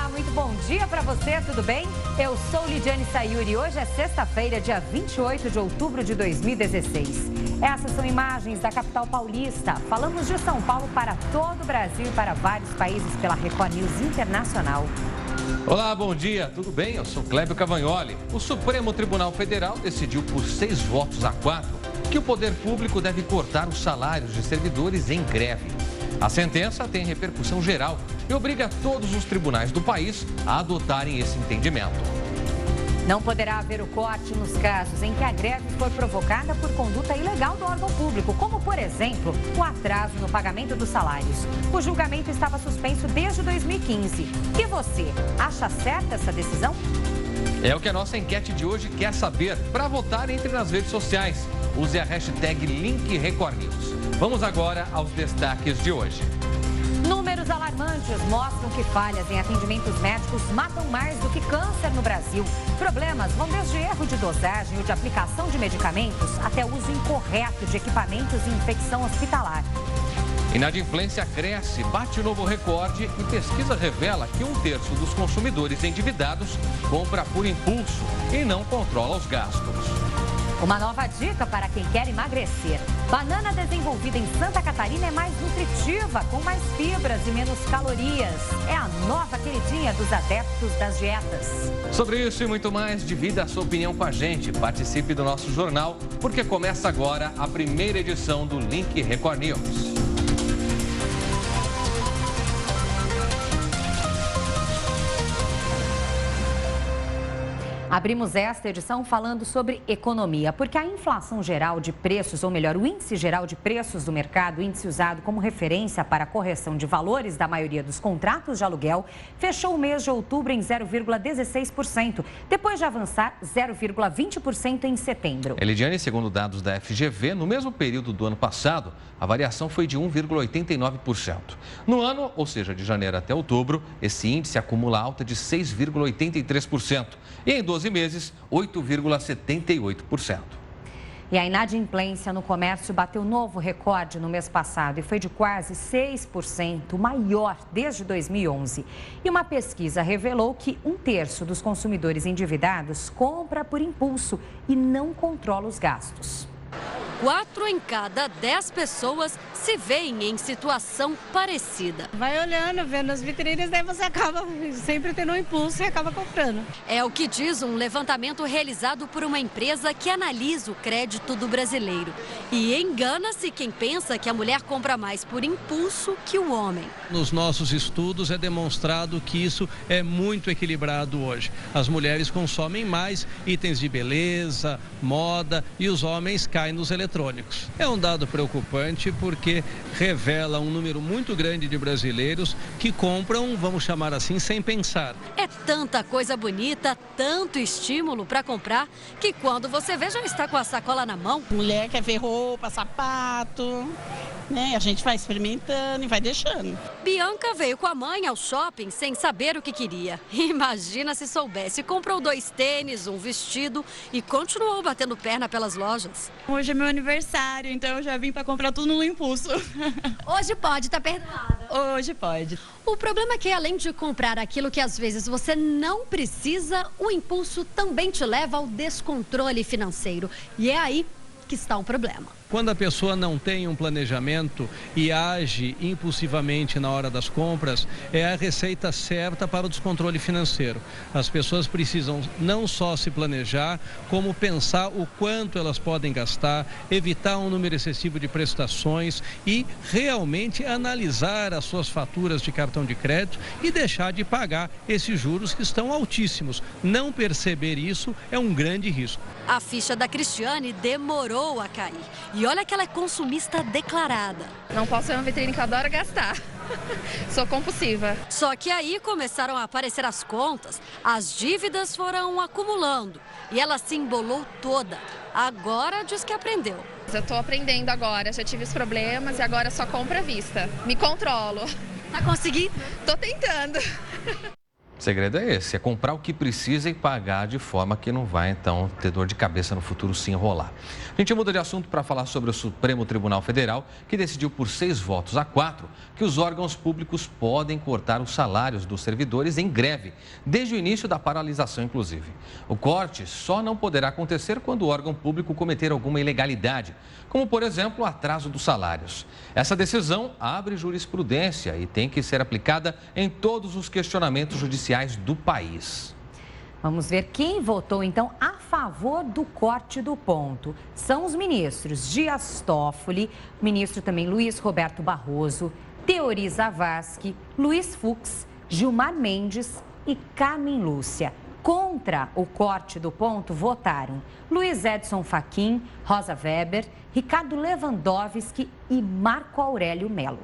Olá, muito bom dia para você, tudo bem? Eu sou Lidiane Sayuri e hoje é sexta-feira, dia 28 de outubro de 2016. Essas são imagens da capital paulista. Falamos de São Paulo para todo o Brasil e para vários países pela Record News Internacional. Olá, bom dia, tudo bem? Eu sou Clébio Cavagnoli. O Supremo Tribunal Federal decidiu por 6 votos a 4 que o poder público deve cortar os salários de servidores em greve. A sentença tem repercussão geral e obriga todos os tribunais do país a adotarem esse entendimento. Não poderá haver o corte nos casos em que a greve for provocada por conduta ilegal do órgão público, como, por exemplo, o atraso no pagamento dos salários. O julgamento estava suspenso desde 2015. E você, acha certa essa decisão? É o que a nossa enquete de hoje quer saber. Para votar, entre nas redes sociais. Use a hashtag #LinkRecordNews. Vamos agora aos destaques de hoje. Números alarmantes mostram que falhas em atendimentos médicos matam mais do que câncer no Brasil. Problemas vão desde erro de dosagem ou de aplicação de medicamentos até uso incorreto de equipamentos e infecção hospitalar. Inadimplência cresce, bate novo recorde e pesquisa revela que 1/3 dos consumidores endividados compra por impulso e não controla os gastos. Uma nova dica para quem quer emagrecer. Banana desenvolvida em Santa Catarina é mais nutritiva, com mais fibras e menos calorias. É a nova queridinha dos adeptos das dietas. Sobre isso e muito mais, divida a sua opinião com a gente. Participe do nosso jornal, porque começa agora a primeira edição do Link Record News. Abrimos esta edição falando sobre economia, porque a inflação geral de preços, ou melhor, o índice geral de preços do mercado, índice usado como referência para a correção de valores da maioria dos contratos de aluguel, fechou o mês de outubro em 0,16%, depois de avançar 0,20% em setembro. Elidiane, segundo dados da FGV, no mesmo período do ano passado, a variação foi de 1,89%. No ano, ou seja, de janeiro até outubro, esse índice acumula alta de 6,83%. E em 12 meses, 8,78%. E a inadimplência no comércio bateu novo recorde no mês passado e foi de quase 6%, o maior desde 2011. E uma pesquisa revelou que 1/3 dos consumidores endividados compra por impulso e não controla os gastos. 4 em cada 10 pessoas se veem em situação parecida. Vai olhando, vendo as vitrines, daí você acaba sempre tendo um impulso e acaba comprando. É o que diz um levantamento realizado por uma empresa que analisa o crédito do brasileiro. E engana-se quem pensa que a mulher compra mais por impulso que o homem. Nos nossos estudos é demonstrado que isso é muito equilibrado hoje. As mulheres consomem mais itens de beleza, moda e os homens caem nos eletrônicos. É um dado preocupante porque revela um número muito grande de brasileiros que compram, vamos chamar assim, sem pensar. É tanta coisa bonita, tanto estímulo para comprar, que quando você vê já está com a sacola na mão. Mulher quer ver roupa, sapato, né? A gente vai experimentando e vai deixando. Bianca veio com a mãe ao shopping sem saber o que queria. Imagina se soubesse, comprou 2 tênis, um vestido e continuou batendo perna pelas lojas. Hoje é meu aniversário, então eu já vim para comprar tudo no impulso. Hoje pode, tá perdoada. Hoje pode. O problema é que além de comprar aquilo que às vezes você não precisa, o impulso também te leva ao descontrole financeiro. E é aí que está o problema. Quando a pessoa não tem um planejamento e age impulsivamente na hora das compras, é a receita certa para o descontrole financeiro. As pessoas precisam não só se planejar, como pensar o quanto elas podem gastar, evitar um número excessivo de prestações e realmente analisar as suas faturas de cartão de crédito e deixar de pagar esses juros que estão altíssimos. Não perceber isso é um grande risco. A ficha da Cristiane demorou a cair. E olha que ela é consumista declarada. Não posso ver uma vitrine que eu adoro gastar. Sou compulsiva. Só que aí começaram a aparecer as contas, as dívidas foram acumulando e ela se embolou toda. Agora diz que aprendeu. Eu tô aprendendo agora, já tive os problemas e agora só compro à vista. Me controlo. Tá conseguindo? Tô tentando. O segredo é esse, é comprar o que precisa e pagar de forma que não vai, então, ter dor de cabeça no futuro se enrolar. A gente muda de assunto para falar sobre o Supremo Tribunal Federal, que decidiu por 6 votos a 4 que os órgãos públicos podem cortar os salários dos servidores em greve, desde o início da paralisação, inclusive. O corte só não poderá acontecer quando o órgão público cometer alguma ilegalidade, como, por exemplo, o atraso dos salários. Essa decisão abre jurisprudência e tem que ser aplicada em todos os questionamentos judiciais do país. Vamos ver quem votou, então, a favor do corte do ponto. São os ministros Dias Toffoli, ministro também Luiz Roberto Barroso, Teori Zavascki, Luiz Fux, Gilmar Mendes e Carmen Lúcia. Contra o corte do ponto votaram Luiz Edson Fachin, Rosa Weber, Ricardo Lewandowski e Marco Aurélio Melo.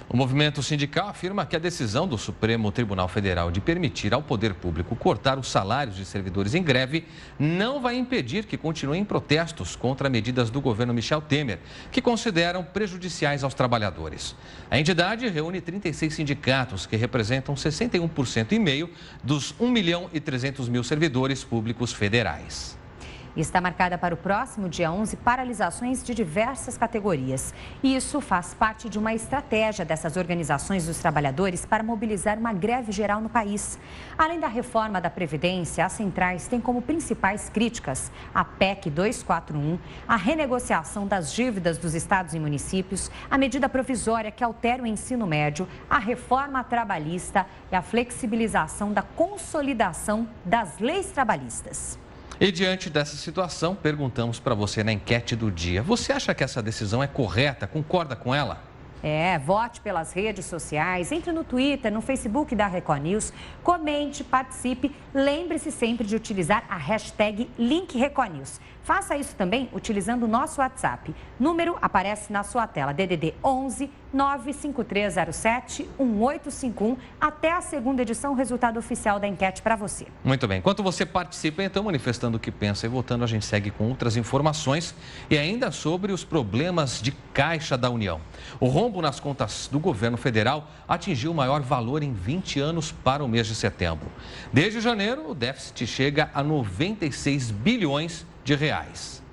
O movimento sindical afirma que a decisão do Supremo Tribunal Federal de permitir ao poder público cortar os salários de servidores em greve não vai impedir que continuem protestos contra medidas do governo Michel Temer, que consideram prejudiciais aos trabalhadores. A entidade reúne 36 sindicatos, que representam 61,5% dos 1.300.000 servidores públicos federais. Está marcada para o próximo dia 11 paralisações de diversas categorias. Isso faz parte de uma estratégia dessas organizações dos trabalhadores para mobilizar uma greve geral no país. Além da reforma da Previdência, as centrais têm como principais críticas a PEC 241, a renegociação das dívidas dos estados e municípios, a medida provisória que altera o ensino médio, a reforma trabalhista e a flexibilização da consolidação das leis trabalhistas. E diante dessa situação, perguntamos para você na enquete do dia. Você acha que essa decisão é correta? Concorda com ela? Vote pelas redes sociais, entre no Twitter, no Facebook da Record News, comente, participe. Lembre-se sempre de utilizar a hashtag #LinkRecordNews. Faça isso também utilizando o nosso WhatsApp. Número aparece na sua tela, DDD 11 95307 1851. Até a segunda edição, o resultado oficial da enquete para você. Muito bem. Enquanto você participa, então, manifestando o que pensa e votando, a gente segue com outras informações e ainda sobre os problemas de caixa da União. O rombo nas contas do governo federal atingiu o maior valor em 20 anos para o mês de setembro. Desde janeiro, o déficit chega a 96 bilhões de reais.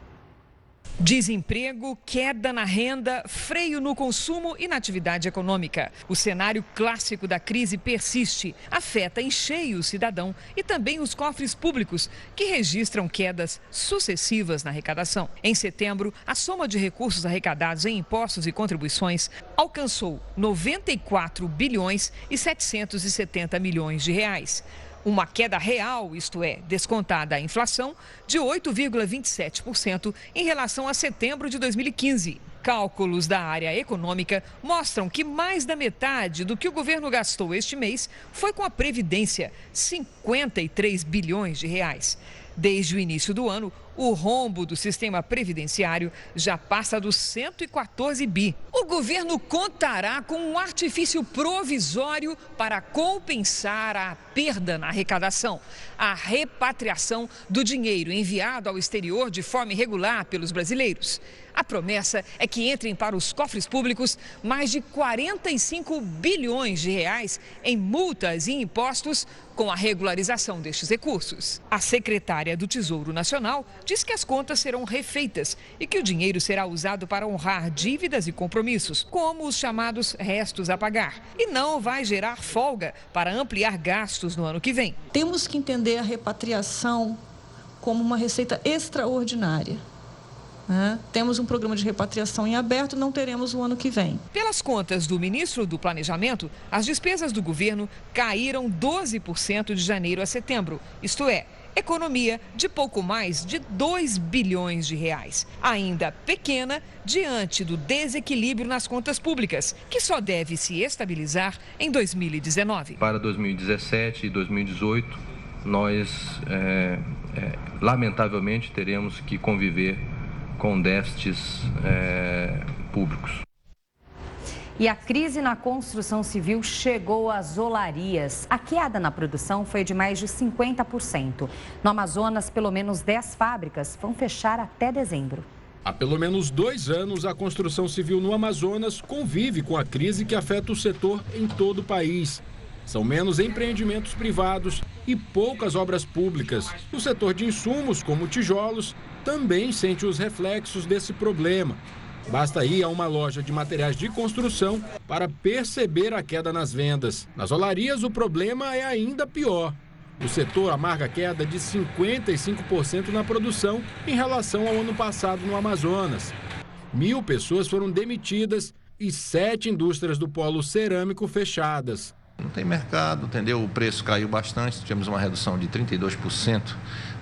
Desemprego, queda na renda, freio no consumo e na atividade econômica. O cenário clássico da crise persiste, afeta em cheio o cidadão e também os cofres públicos, que registram quedas sucessivas na arrecadação. Em setembro, a soma de recursos arrecadados em impostos e contribuições alcançou 94 bilhões e 770 milhões de reais. Uma queda real, isto é, descontada a inflação, de 8,27% em relação a setembro de 2015. Cálculos da área econômica mostram que mais da metade do que o governo gastou este mês foi com a Previdência, 53 bilhões de reais. Desde o início do ano, o rombo do sistema previdenciário já passa dos 114 bi. O governo contará com um artifício provisório para compensar a perda na arrecadação: a repatriação do dinheiro enviado ao exterior de forma irregular pelos brasileiros. A promessa é que entrem para os cofres públicos mais de 45 bilhões de reais em multas e impostos com a regularização destes recursos. A secretária do Tesouro Nacional diz que as contas serão refeitas e que o dinheiro será usado para honrar dívidas e compromissos, como os chamados restos a pagar, e não vai gerar folga para ampliar gastos no ano que vem. Temos que entender a repatriação como uma receita extraordinária. Temos um programa de repatriação em aberto, não teremos o ano que vem. Pelas contas do ministro do Planejamento, as despesas do governo caíram 12% de janeiro a setembro, isto é, economia de pouco mais de 2 bilhões de reais. Ainda pequena diante do desequilíbrio nas contas públicas, que só deve se estabilizar em 2019. Para 2017 e 2018, nós, lamentavelmente, teremos que conviver com déficits públicos. E a crise na construção civil chegou às olarias. A queda na produção foi de mais de 50%. No Amazonas, pelo menos 10 fábricas vão fechar até dezembro. Há pelo menos 2 anos, a construção civil no Amazonas convive com a crise que afeta o setor em todo o país. São menos empreendimentos privados e poucas obras públicas. O setor de insumos, como tijolos, também sente os reflexos desse problema. Basta ir a uma loja de materiais de construção para perceber a queda nas vendas. Nas olarias, o problema é ainda pior. O setor amarga queda de 55% na produção em relação ao ano passado no Amazonas. 1.000 pessoas foram demitidas e 7 indústrias do polo cerâmico fechadas. Não tem mercado, entendeu? O preço caiu bastante, tivemos uma redução de 32%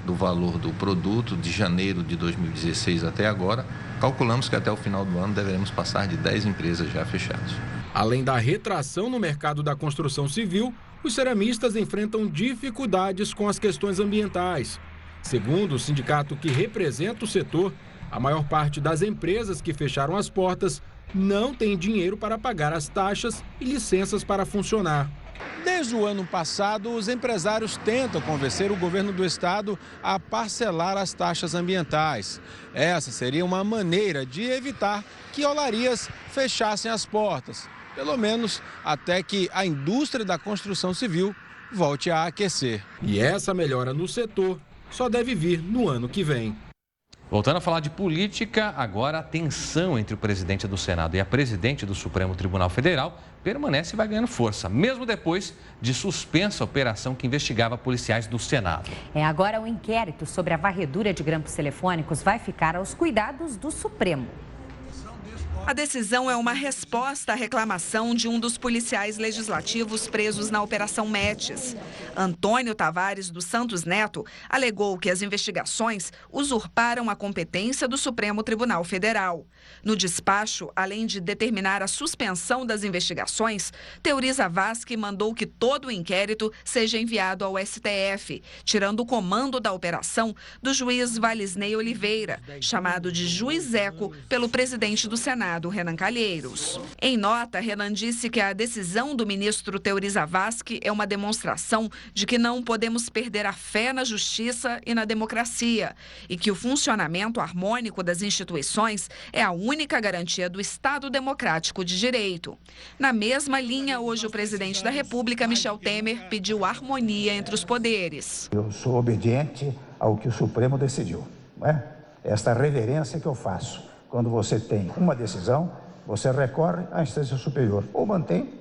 do valor do produto de janeiro de 2016 até agora. Calculamos que até o final do ano deveremos passar de 10 empresas já fechadas. Além da retração no mercado da construção civil, os ceramistas enfrentam dificuldades com as questões ambientais. Segundo o sindicato que representa o setor, a maior parte das empresas que fecharam as portas não tem dinheiro para pagar as taxas e licenças para funcionar. Desde o ano passado, os empresários tentam convencer o governo do estado a parcelar as taxas ambientais. Essa seria uma maneira de evitar que olarias fechassem as portas, pelo menos até que a indústria da construção civil volte a aquecer. E essa melhora no setor só deve vir no ano que vem. Voltando a falar de política, agora a tensão entre o presidente do Senado e a presidente do Supremo Tribunal Federal permanece e vai ganhando força, mesmo depois de suspensa a operação que investigava policiais do Senado. Agora o inquérito sobre a varredura de grampos telefônicos vai ficar aos cuidados do Supremo. A decisão é uma resposta à reclamação de um dos policiais legislativos presos na Operação Metis. Antônio Tavares dos Santos Neto alegou que as investigações usurparam a competência do Supremo Tribunal Federal. No despacho, além de determinar a suspensão das investigações, Teori Zavascki mandou que todo o inquérito seja enviado ao STF, tirando o comando da operação do juiz Valisney Oliveira, chamado de juizeco pelo presidente do Senado, Renan Calheiros. Em nota, Renan disse que a decisão do ministro Teori Zavascki é uma demonstração de que não podemos perder a fé na justiça e na democracia e que o funcionamento harmônico das instituições é a única garantia do Estado democrático de direito. Na mesma linha, hoje o presidente da República, Michel Temer, pediu harmonia entre os poderes. Eu sou obediente ao que o Supremo decidiu, não é? Esta reverência que eu faço. Quando você tem uma decisão, você recorre à instância superior, ou mantém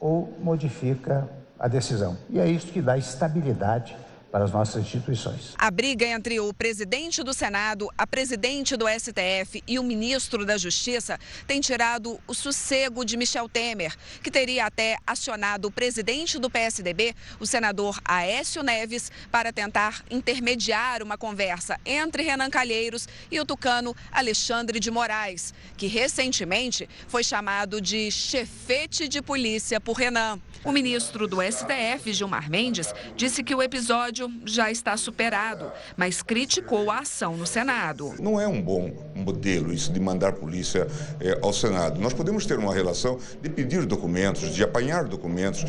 ou modifica a decisão. E é isso que dá estabilidade para as nossas instituições. A briga entre o presidente do Senado, a presidente do STF e o ministro da Justiça tem tirado o sossego de Michel Temer, que teria até acionado o presidente do PSDB, o senador Aécio Neves, para tentar intermediar uma conversa entre Renan Calheiros e o tucano Alexandre de Moraes, que recentemente foi chamado de chefete de polícia por Renan. O ministro do STF, Gilmar Mendes, disse que o episódio já está superado, mas criticou a ação no Senado. Não é um bom modelo isso de mandar polícia ao Senado. Nós podemos ter uma relação de pedir documentos, de apanhar documentos,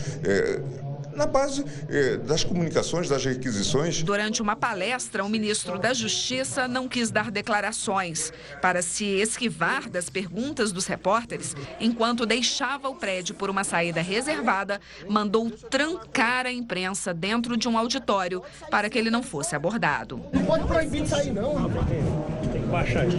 na base das comunicações, das requisições. Durante uma palestra, o ministro da Justiça não quis dar declarações para se esquivar das perguntas dos repórteres, enquanto deixava o prédio por uma saída reservada, mandou trancar a imprensa dentro de um auditório para que ele não fosse abordado. Não pode proibir de sair, não. Tem que baixar isso.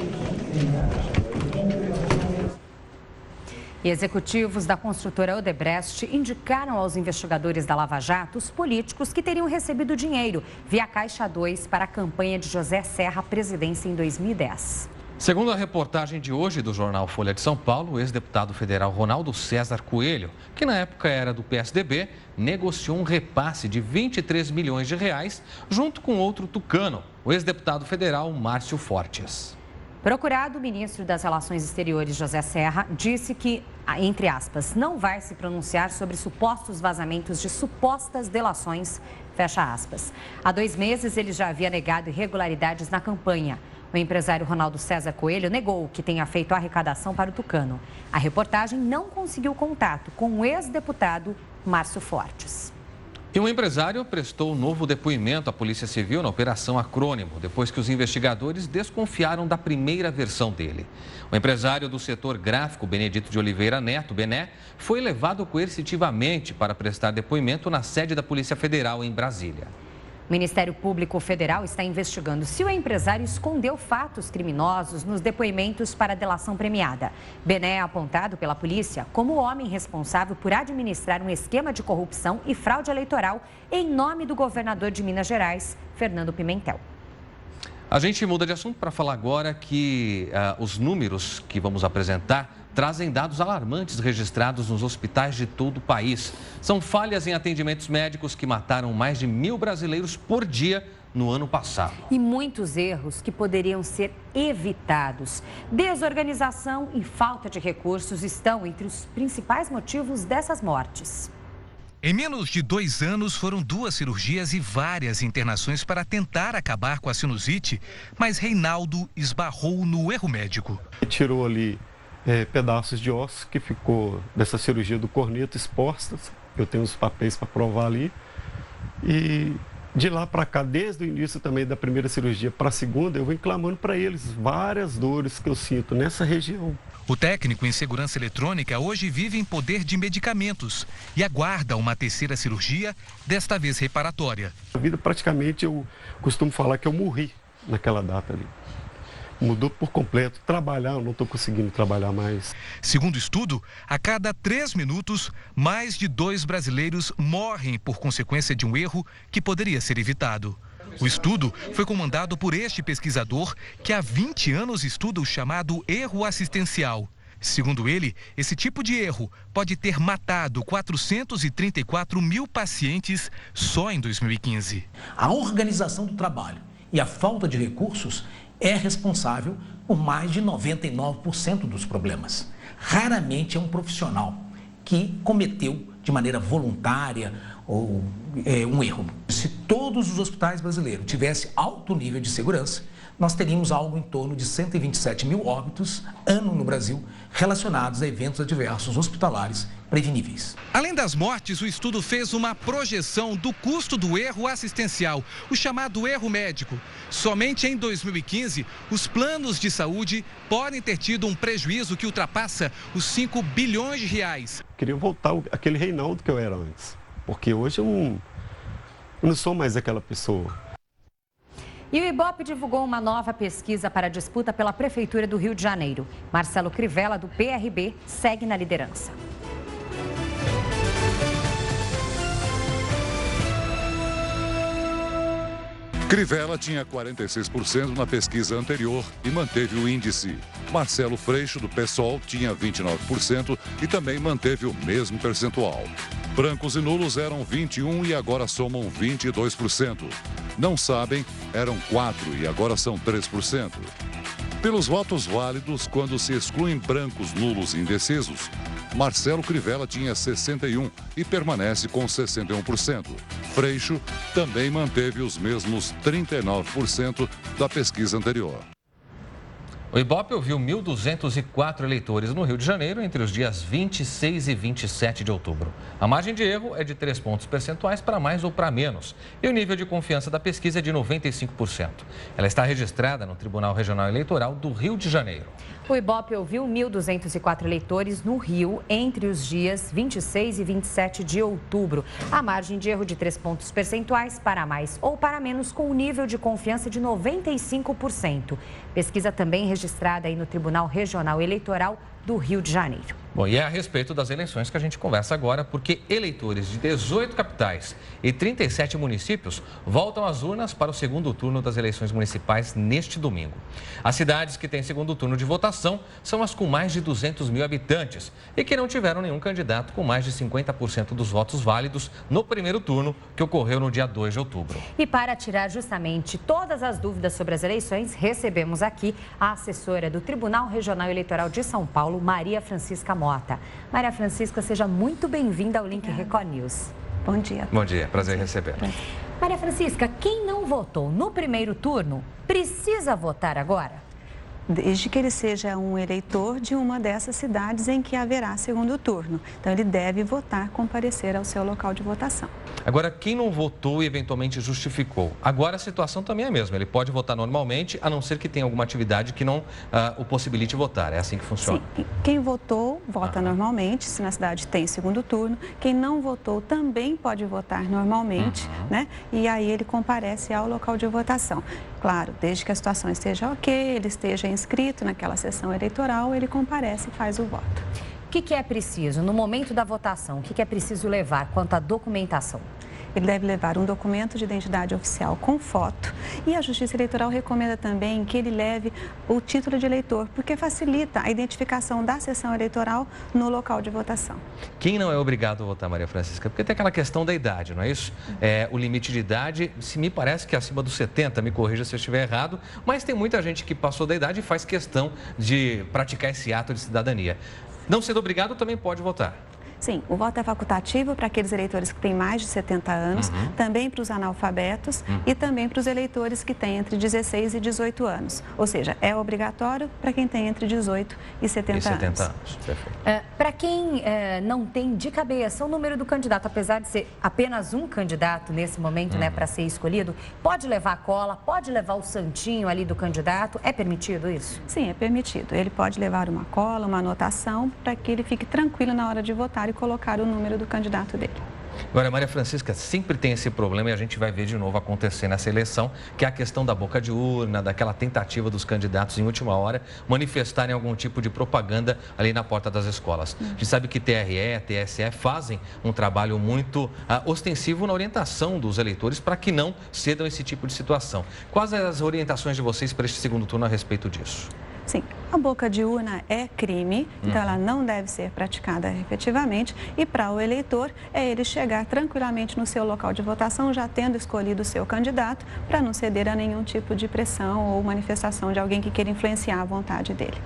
E executivos da construtora Odebrecht indicaram aos investigadores da Lava Jato os políticos que teriam recebido dinheiro via Caixa 2 para a campanha de José Serra à presidência em 2010. Segundo a reportagem de hoje do jornal Folha de São Paulo, o ex-deputado federal Ronaldo César Coelho, que na época era do PSDB, negociou um repasse de 23 milhões de reais junto com outro tucano, o ex-deputado federal Márcio Fortes. Procurado, o ministro das Relações Exteriores, José Serra, disse que, entre aspas, não vai se pronunciar sobre supostos vazamentos de supostas delações, fecha aspas. Há 2 meses, ele já havia negado irregularidades na campanha. O empresário Ronaldo César Coelho negou que tenha feito a arrecadação para o tucano. A reportagem não conseguiu contato com o ex-deputado Márcio Fortes. E E um empresário prestou um novo depoimento à Polícia Civil na Operação Acrônimo, depois que os investigadores desconfiaram da primeira versão dele. O empresário do setor gráfico, Benedito de Oliveira Neto, Bené, foi levado coercitivamente para prestar depoimento na sede da Polícia Federal em Brasília. O Ministério Público Federal está investigando se o empresário escondeu fatos criminosos nos depoimentos para a delação premiada. Bené é apontado pela polícia como o homem responsável por administrar um esquema de corrupção e fraude eleitoral em nome do governador de Minas Gerais, Fernando Pimentel. A gente muda de assunto para falar agora que os números que vamos apresentar trazem dados alarmantes registrados nos hospitais de todo o país. São falhas em atendimentos médicos que mataram mais de 1.000 brasileiros por dia no ano passado. E muitos erros que poderiam ser evitados. Desorganização e falta de recursos estão entre os principais motivos dessas mortes. Em menos de 2 anos, foram 2 cirurgias e várias internações para tentar acabar com a sinusite, mas Reinaldo esbarrou no erro médico. Tirou ali pedaços de osso que ficou dessa cirurgia do corneto expostas. Eu tenho os papéis para provar ali. E de lá para cá, desde o início também da primeira cirurgia para a segunda, eu venho clamando para eles várias dores que eu sinto nessa região. O técnico em segurança eletrônica hoje vive em poder de medicamentos e aguarda uma 3ª cirurgia, desta vez reparatória. A vida praticamente, eu costumo falar que eu morri naquela data ali. Mudou por completo. Trabalhar, eu não estou conseguindo trabalhar mais. Segundo o estudo, a cada 3 minutos, mais de 2 brasileiros morrem por consequência de um erro que poderia ser evitado. O estudo foi comandado por este pesquisador que há 20 anos estuda o chamado erro assistencial. Segundo ele, esse tipo de erro pode ter matado 434 mil pacientes só em 2015. A organização do trabalho e a falta de recursos é responsável por mais de 99% dos problemas. Raramente é um profissional que cometeu de maneira voluntária ou um erro. Se todos os hospitais brasileiros tivessem alto nível de segurança, nós teríamos algo em torno de 127 mil óbitos ano no Brasil relacionados a eventos adversos hospitalares preveníveis. Além das mortes, o estudo fez uma projeção do custo do erro assistencial, o chamado erro médico. Somente em 2015, os planos de saúde podem ter tido um prejuízo que ultrapassa os 5 bilhões de reais. Queria voltar àquele Reinaldo que eu era antes, porque hoje eu não sou mais aquela pessoa. E o Ibope divulgou uma nova pesquisa para a disputa pela Prefeitura do Rio de Janeiro. Marcelo Crivella, do PRB, segue na liderança. Crivella tinha 46% na pesquisa anterior e manteve o índice. Marcelo Freixo, do PSOL, tinha 29% e também manteve o mesmo percentual. Brancos e nulos eram 21% e agora somam 22%. Não sabem, eram 4% e agora são 3%. Pelos votos válidos, quando se excluem brancos, nulos e indecisos, Marcelo Crivella tinha 61% e permanece com 61%. Freixo também manteve os mesmos 39% da pesquisa anterior. O Ibope ouviu 1.204 eleitores no Rio de Janeiro entre os dias 26 e 27 de outubro. A margem de erro é de 3 pontos percentuais para mais ou para menos. E o nível de confiança da pesquisa é de 95%. Ela está registrada no Tribunal Regional Eleitoral do Rio de Janeiro. O Ibope ouviu 1.204 eleitores no Rio entre os dias 26 e 27 de outubro. A margem de erro de 3 pontos percentuais para mais ou para menos, com um nível de confiança de 95%. Pesquisa também registrada aí no Tribunal Regional Eleitoral do Rio de Janeiro. Bom, e é a respeito das eleições que a gente conversa agora, porque eleitores de 18 capitais e 37 municípios voltam às urnas para o segundo turno das eleições municipais neste domingo. As cidades que têm segundo turno de votação são as com mais de 200 mil habitantes e que não tiveram nenhum candidato com mais de 50% dos votos válidos no primeiro turno, que ocorreu no dia 2 de outubro. E para tirar justamente todas as dúvidas sobre as eleições, recebemos aqui a assessora do Tribunal Regional Eleitoral de São Paulo, Maria Francisca Mota. Maria Francisca, seja muito bem-vinda ao Link Record News. Bom dia. Bom dia, prazer em receber. Maria Francisca, quem não votou no primeiro turno precisa votar agora? desde que ele seja um eleitor de uma dessas cidades em que haverá segundo turno. Então, ele deve votar, comparecer ao seu local de votação. Agora, quem não votou e eventualmente justificou, agora a situação também é a mesma. Ele pode votar normalmente, a não ser que tenha alguma atividade que não o possibilite votar. É assim que funciona? Sim. Quem votou, vota normalmente, se na cidade tem segundo turno. Quem não votou também pode votar normalmente, né? E aí ele comparece ao local de votação. Claro, desde que a situação esteja ok, ele esteja inscrito naquela sessão eleitoral, ele comparece e faz o voto. O que é preciso, no momento da votação, o que é preciso levar quanto à documentação? Ele deve levar um documento de identidade oficial com foto e a Justiça Eleitoral recomenda também que ele leve o título de eleitor, porque facilita a identificação da sessão eleitoral no local de votação. Quem não é obrigado a votar, Maria Francisca? Porque tem aquela questão da idade, não é isso? O limite de idade, se me parece que é acima dos 70, me corrija se eu estiver errado, mas tem muita gente que passou da idade e faz questão de praticar esse ato de cidadania. Não sendo obrigado, também pode votar. Sim, o voto é facultativo para aqueles eleitores que têm mais de 70 anos, também para os analfabetos e também para os eleitores que têm entre 16 e 18 anos. Ou seja, é obrigatório para quem tem entre 18 e 70 anos. Perfeito. Para quem não tem de cabeça o número do candidato, apesar de ser apenas um candidato nesse momento, né, para ser escolhido, pode levar a cola, pode levar o santinho ali do candidato, é permitido isso? Sim, é permitido. Ele pode levar uma cola, uma anotação, para que ele fique tranquilo na hora de votar e colocar o número do candidato dele. Agora, Maria Francisca, sempre tem esse problema e a gente vai ver de novo acontecer nessa eleição, que é a questão da boca de urna, daquela tentativa dos candidatos em última hora manifestarem algum tipo de propaganda ali na porta das escolas. A gente sabe que TRE, TSE fazem um trabalho muito ostensivo na orientação dos eleitores para que não cedam esse tipo de situação. Quais as orientações de vocês para este segundo turno a respeito disso? Sim, a boca de urna é crime, então ela não deve ser praticada efetivamente e para o eleitor é ele chegar tranquilamente no seu local de votação já tendo escolhido o seu candidato para não ceder a nenhum tipo de pressão ou manifestação de alguém que queira influenciar a vontade dele.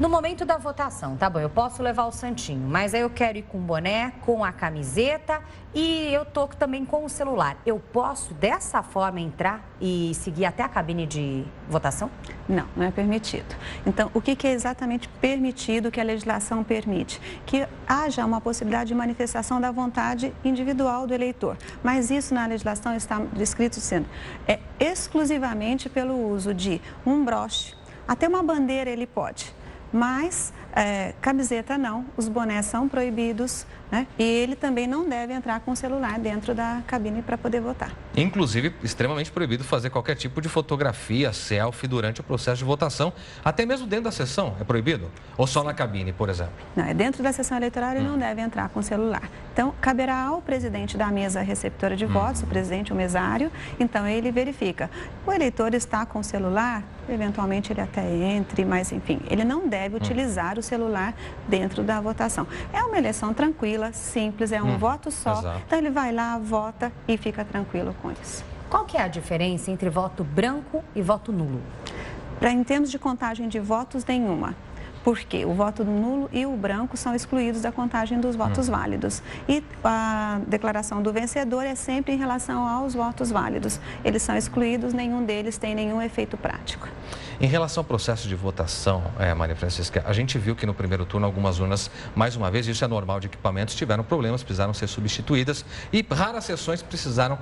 No momento da votação, tá bom, eu posso levar o santinho, mas aí eu quero ir com o boné, com a camiseta e eu tô também com o celular. Eu posso dessa forma entrar e seguir até a cabine de votação? Não, não é permitido. Então, o que é exatamente permitido que a legislação permite? Que haja uma possibilidade de manifestação da vontade individual do eleitor. Mas isso na legislação está descrito sendo exclusivamente pelo uso de um broche, até uma bandeira ele pode, mas camiseta não, os bonés são proibidos, né? E ele também não deve entrar com o celular dentro da cabine para poder votar. Inclusive, extremamente proibido fazer qualquer tipo de fotografia, selfie durante o processo de votação, até mesmo dentro da sessão, é proibido? Ou só na cabine, por exemplo? Não, é dentro da sessão eleitoral ele não deve entrar com o celular. Então, caberá ao presidente da mesa receptora de votos, o presidente, o mesário, então ele verifica. O eleitor está com o celular, eventualmente ele até entre, mas enfim, ele não deve utilizar o celular dentro da votação. É uma eleição tranquila, simples, é um voto só, então ele vai lá, vota e fica tranquilo com isso. Qual que é a diferença entre voto branco e voto nulo? Em termos de contagem de votos, nenhuma. Porque o voto nulo e o branco são excluídos da contagem dos votos válidos. E a declaração do vencedor é sempre em relação aos votos válidos. Eles são excluídos, nenhum deles tem nenhum efeito prático. Em relação ao processo de votação, Maria Francisca, a gente viu que no primeiro turno algumas urnas, mais uma vez, isso é normal de equipamentos, tiveram problemas, precisaram ser substituídas e raras sessões precisaram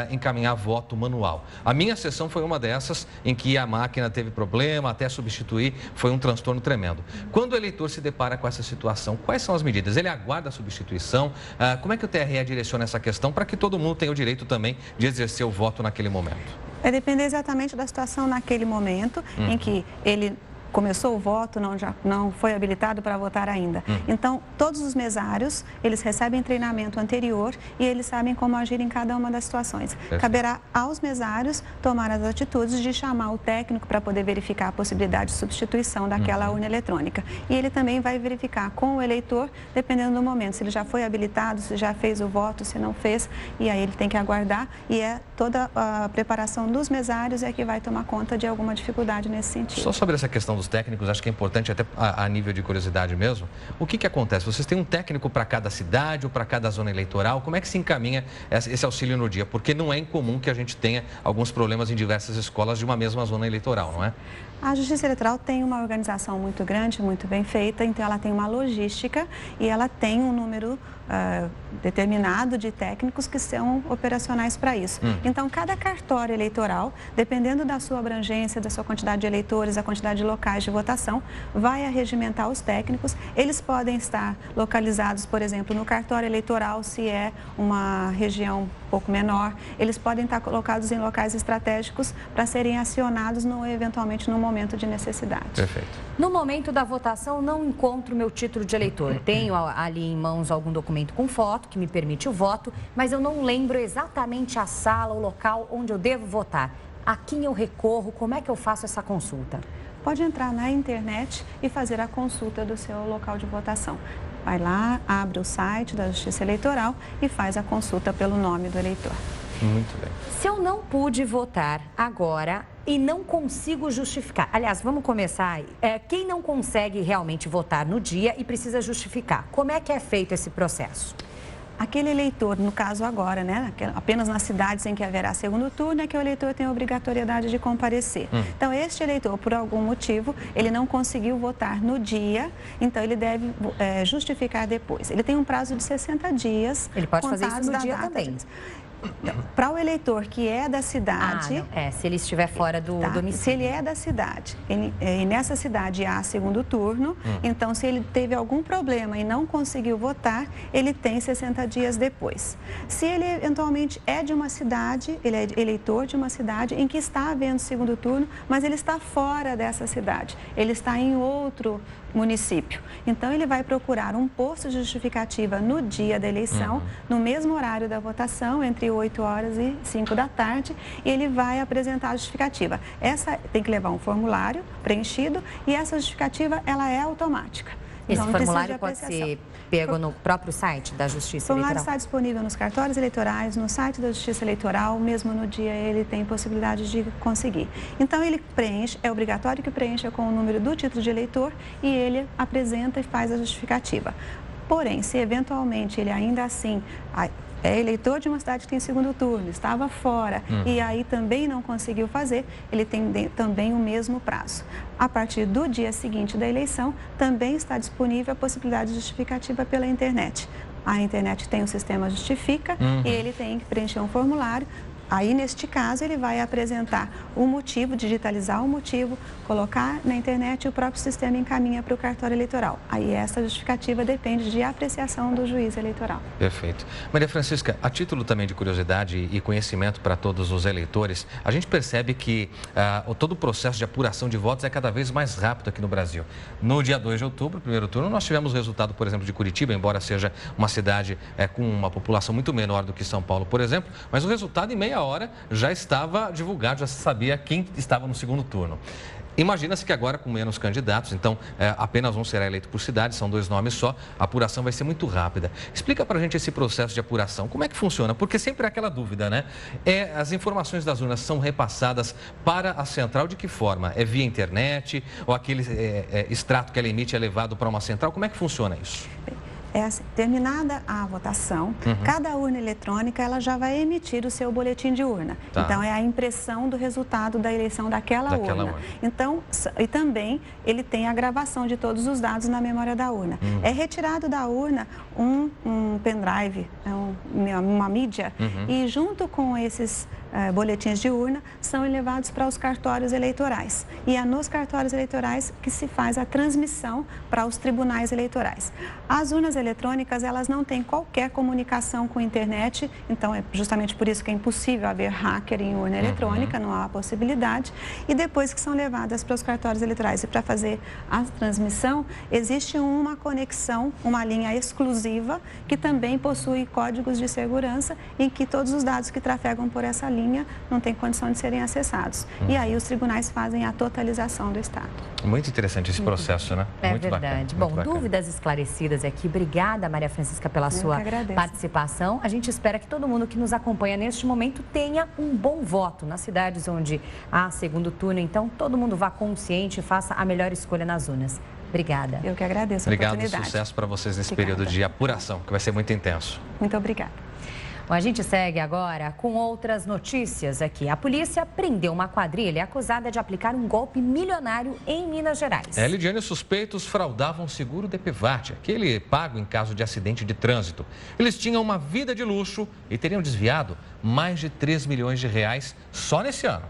encaminhar voto manual. A minha sessão foi uma dessas em que a máquina teve problema, até substituir, foi um transtorno tremendo. Quando o eleitor se depara com essa situação, quais são as medidas? Ele aguarda a substituição? Como é que o TRE direciona essa questão para que todo mundo tenha o direito também de exercer o voto naquele momento? Vai depender exatamente da situação naquele momento em que ele começou o voto, não foi habilitado para votar ainda. Então, todos os mesários, eles recebem treinamento anterior e eles sabem como agir em cada uma das situações. Caberá aos mesários tomar as atitudes de chamar o técnico para poder verificar a possibilidade de substituição daquela urna eletrônica. E ele também vai verificar com o eleitor, dependendo do momento, se ele já foi habilitado, se já fez o voto, se não fez, e aí ele tem que aguardar e toda a preparação dos mesários é que vai tomar conta de alguma dificuldade nesse sentido. Só sobre essa questão dos técnicos, acho que é importante até a nível de curiosidade mesmo. O que acontece? Vocês têm um técnico para cada cidade ou para cada zona eleitoral? Como é que se encaminha esse auxílio no dia? Porque não é incomum que a gente tenha alguns problemas em diversas escolas de uma mesma zona eleitoral, não é? A Justiça Eleitoral tem uma organização muito grande, muito bem feita, então ela tem uma logística e ela tem um número determinado de técnicos que são operacionais para isso. Então, cada cartório eleitoral, dependendo da sua abrangência, da sua quantidade de eleitores, da quantidade de locais de votação, vai arregimentar os técnicos. Eles podem estar localizados, por exemplo, no cartório eleitoral, se é uma região um pouco menor. Eles podem estar colocados em locais estratégicos para serem acionados eventualmente no momento de necessidade. Perfeito. No momento da votação, não encontro meu título de eleitor. Tenho ali em mãos algum documento com foto que me permite o voto, mas eu não lembro exatamente a sala, o local onde eu devo votar. A quem eu recorro? Como é que eu faço essa consulta? Pode entrar na internet e fazer a consulta do seu local de votação. Vai lá, abre o site da Justiça Eleitoral e faz a consulta pelo nome do eleitor. Muito bem. Se eu não pude votar agora e não consigo justificar, aliás, vamos começar aí. Quem não consegue realmente votar no dia e precisa justificar, como é que é feito esse processo? Aquele eleitor, no caso agora, né, apenas nas cidades em que haverá segundo turno, é que o eleitor tem a obrigatoriedade de comparecer. Então, este eleitor, por algum motivo, ele não conseguiu votar no dia, então ele deve justificar depois. Ele tem um prazo de 60 dias. Ele pode fazer isso no dia também. Então, para o eleitor que é da cidade... se ele estiver fora do domicílio. Se ele é da cidade e nessa cidade há segundo turno, então se ele teve algum problema e não conseguiu votar, ele tem 60 dias depois. Se ele eventualmente é de uma cidade, ele é eleitor de uma cidade em que está havendo segundo turno, mas ele está fora dessa cidade, ele está em outro município. Então, ele vai procurar um posto de justificativa no dia da eleição, no mesmo horário da votação, entre 8 horas e 5 da tarde, e ele vai apresentar a justificativa. Essa tem que levar um formulário preenchido e essa justificativa, ela é automática. Esse formulário pode ser pego no próprio site da Justiça Eleitoral? O formulário está disponível nos cartórios eleitorais, no site da Justiça Eleitoral, mesmo no dia ele tem possibilidade de conseguir. Então, ele preenche, é obrigatório que preencha com o número do título de eleitor e ele apresenta e faz a justificativa. Porém, se eventualmente ele ainda assim é eleitor de uma cidade que tem segundo turno, estava fora e aí também não conseguiu fazer, ele tem também o mesmo prazo. A partir do dia seguinte da eleição, também está disponível a possibilidade de justificativa pela internet. A internet tem o sistema Justifica e ele tem que preencher um formulário. Aí, neste caso, ele vai apresentar o motivo, digitalizar o motivo, colocar na internet e o próprio sistema encaminha para o cartório eleitoral. Aí, essa justificativa depende de apreciação do juiz eleitoral. Perfeito. Maria Francisca, a título também de curiosidade e conhecimento para todos os eleitores, a gente percebe que todo o processo de apuração de votos é cada vez mais rápido aqui no Brasil. No dia 2 de outubro, primeiro turno, nós tivemos o resultado, por exemplo, de Curitiba, embora seja uma cidade com uma população muito menor do que São Paulo, por exemplo, mas o resultado em meia hora já estava divulgado, já se sabia quem estava no segundo turno. Imagina-se que agora, com menos candidatos, então apenas um será eleito por cidade, são 2 nomes só, a apuração vai ser muito rápida. Explica pra gente esse processo de apuração, como é que funciona? Porque sempre há aquela dúvida, né? As informações das urnas são repassadas para a central de que forma? É via internet ou aquele extrato que ela emite é levado para uma central? Como é que funciona isso? Assim, terminada a votação, cada urna eletrônica ela já vai emitir o seu boletim de urna. Tá. Então, é a impressão do resultado da eleição daquela urna. Então, e também ele tem a gravação de todos os dados na memória da urna. É retirado da urna um pendrive, uma mídia, e junto com esses boletins de urna são levados para os cartórios eleitorais. E é nos cartórios eleitorais que se faz a transmissão para os tribunais eleitorais. As urnas eletrônicas, elas não têm qualquer comunicação com a internet, então é justamente por isso que é impossível haver hacker em urna eletrônica, não há possibilidade. E depois que são levadas para os cartórios eleitorais e para fazer a transmissão, existe uma conexão, uma linha exclusiva que também possui códigos de segurança em que todos os dados que trafegam por essa linha não têm condição de serem acessados. E aí os tribunais fazem a totalização do Estado. Muito interessante esse processo, né? É muito verdade. Bacana, Bom, dúvidas esclarecidas aqui. Obrigada, Maria Francisca, pela sua participação. A gente espera que todo mundo que nos acompanha neste momento tenha um bom voto nas cidades onde há segundo turno. Então, todo mundo vá consciente e faça a melhor escolha nas urnas. Obrigada. Eu que agradeço a oportunidade. Obrigado e sucesso para vocês nesse período de apuração, que vai ser muito intenso. Muito obrigada. Bom, a gente segue agora com outras notícias aqui. A polícia prendeu uma quadrilha acusada de aplicar um golpe milionário em Minas Gerais. Lidiane, os suspeitos fraudavam seguro DPVAT, aquele pago em caso de acidente de trânsito. Eles tinham uma vida de luxo e teriam desviado mais de 3 milhões de reais só nesse ano.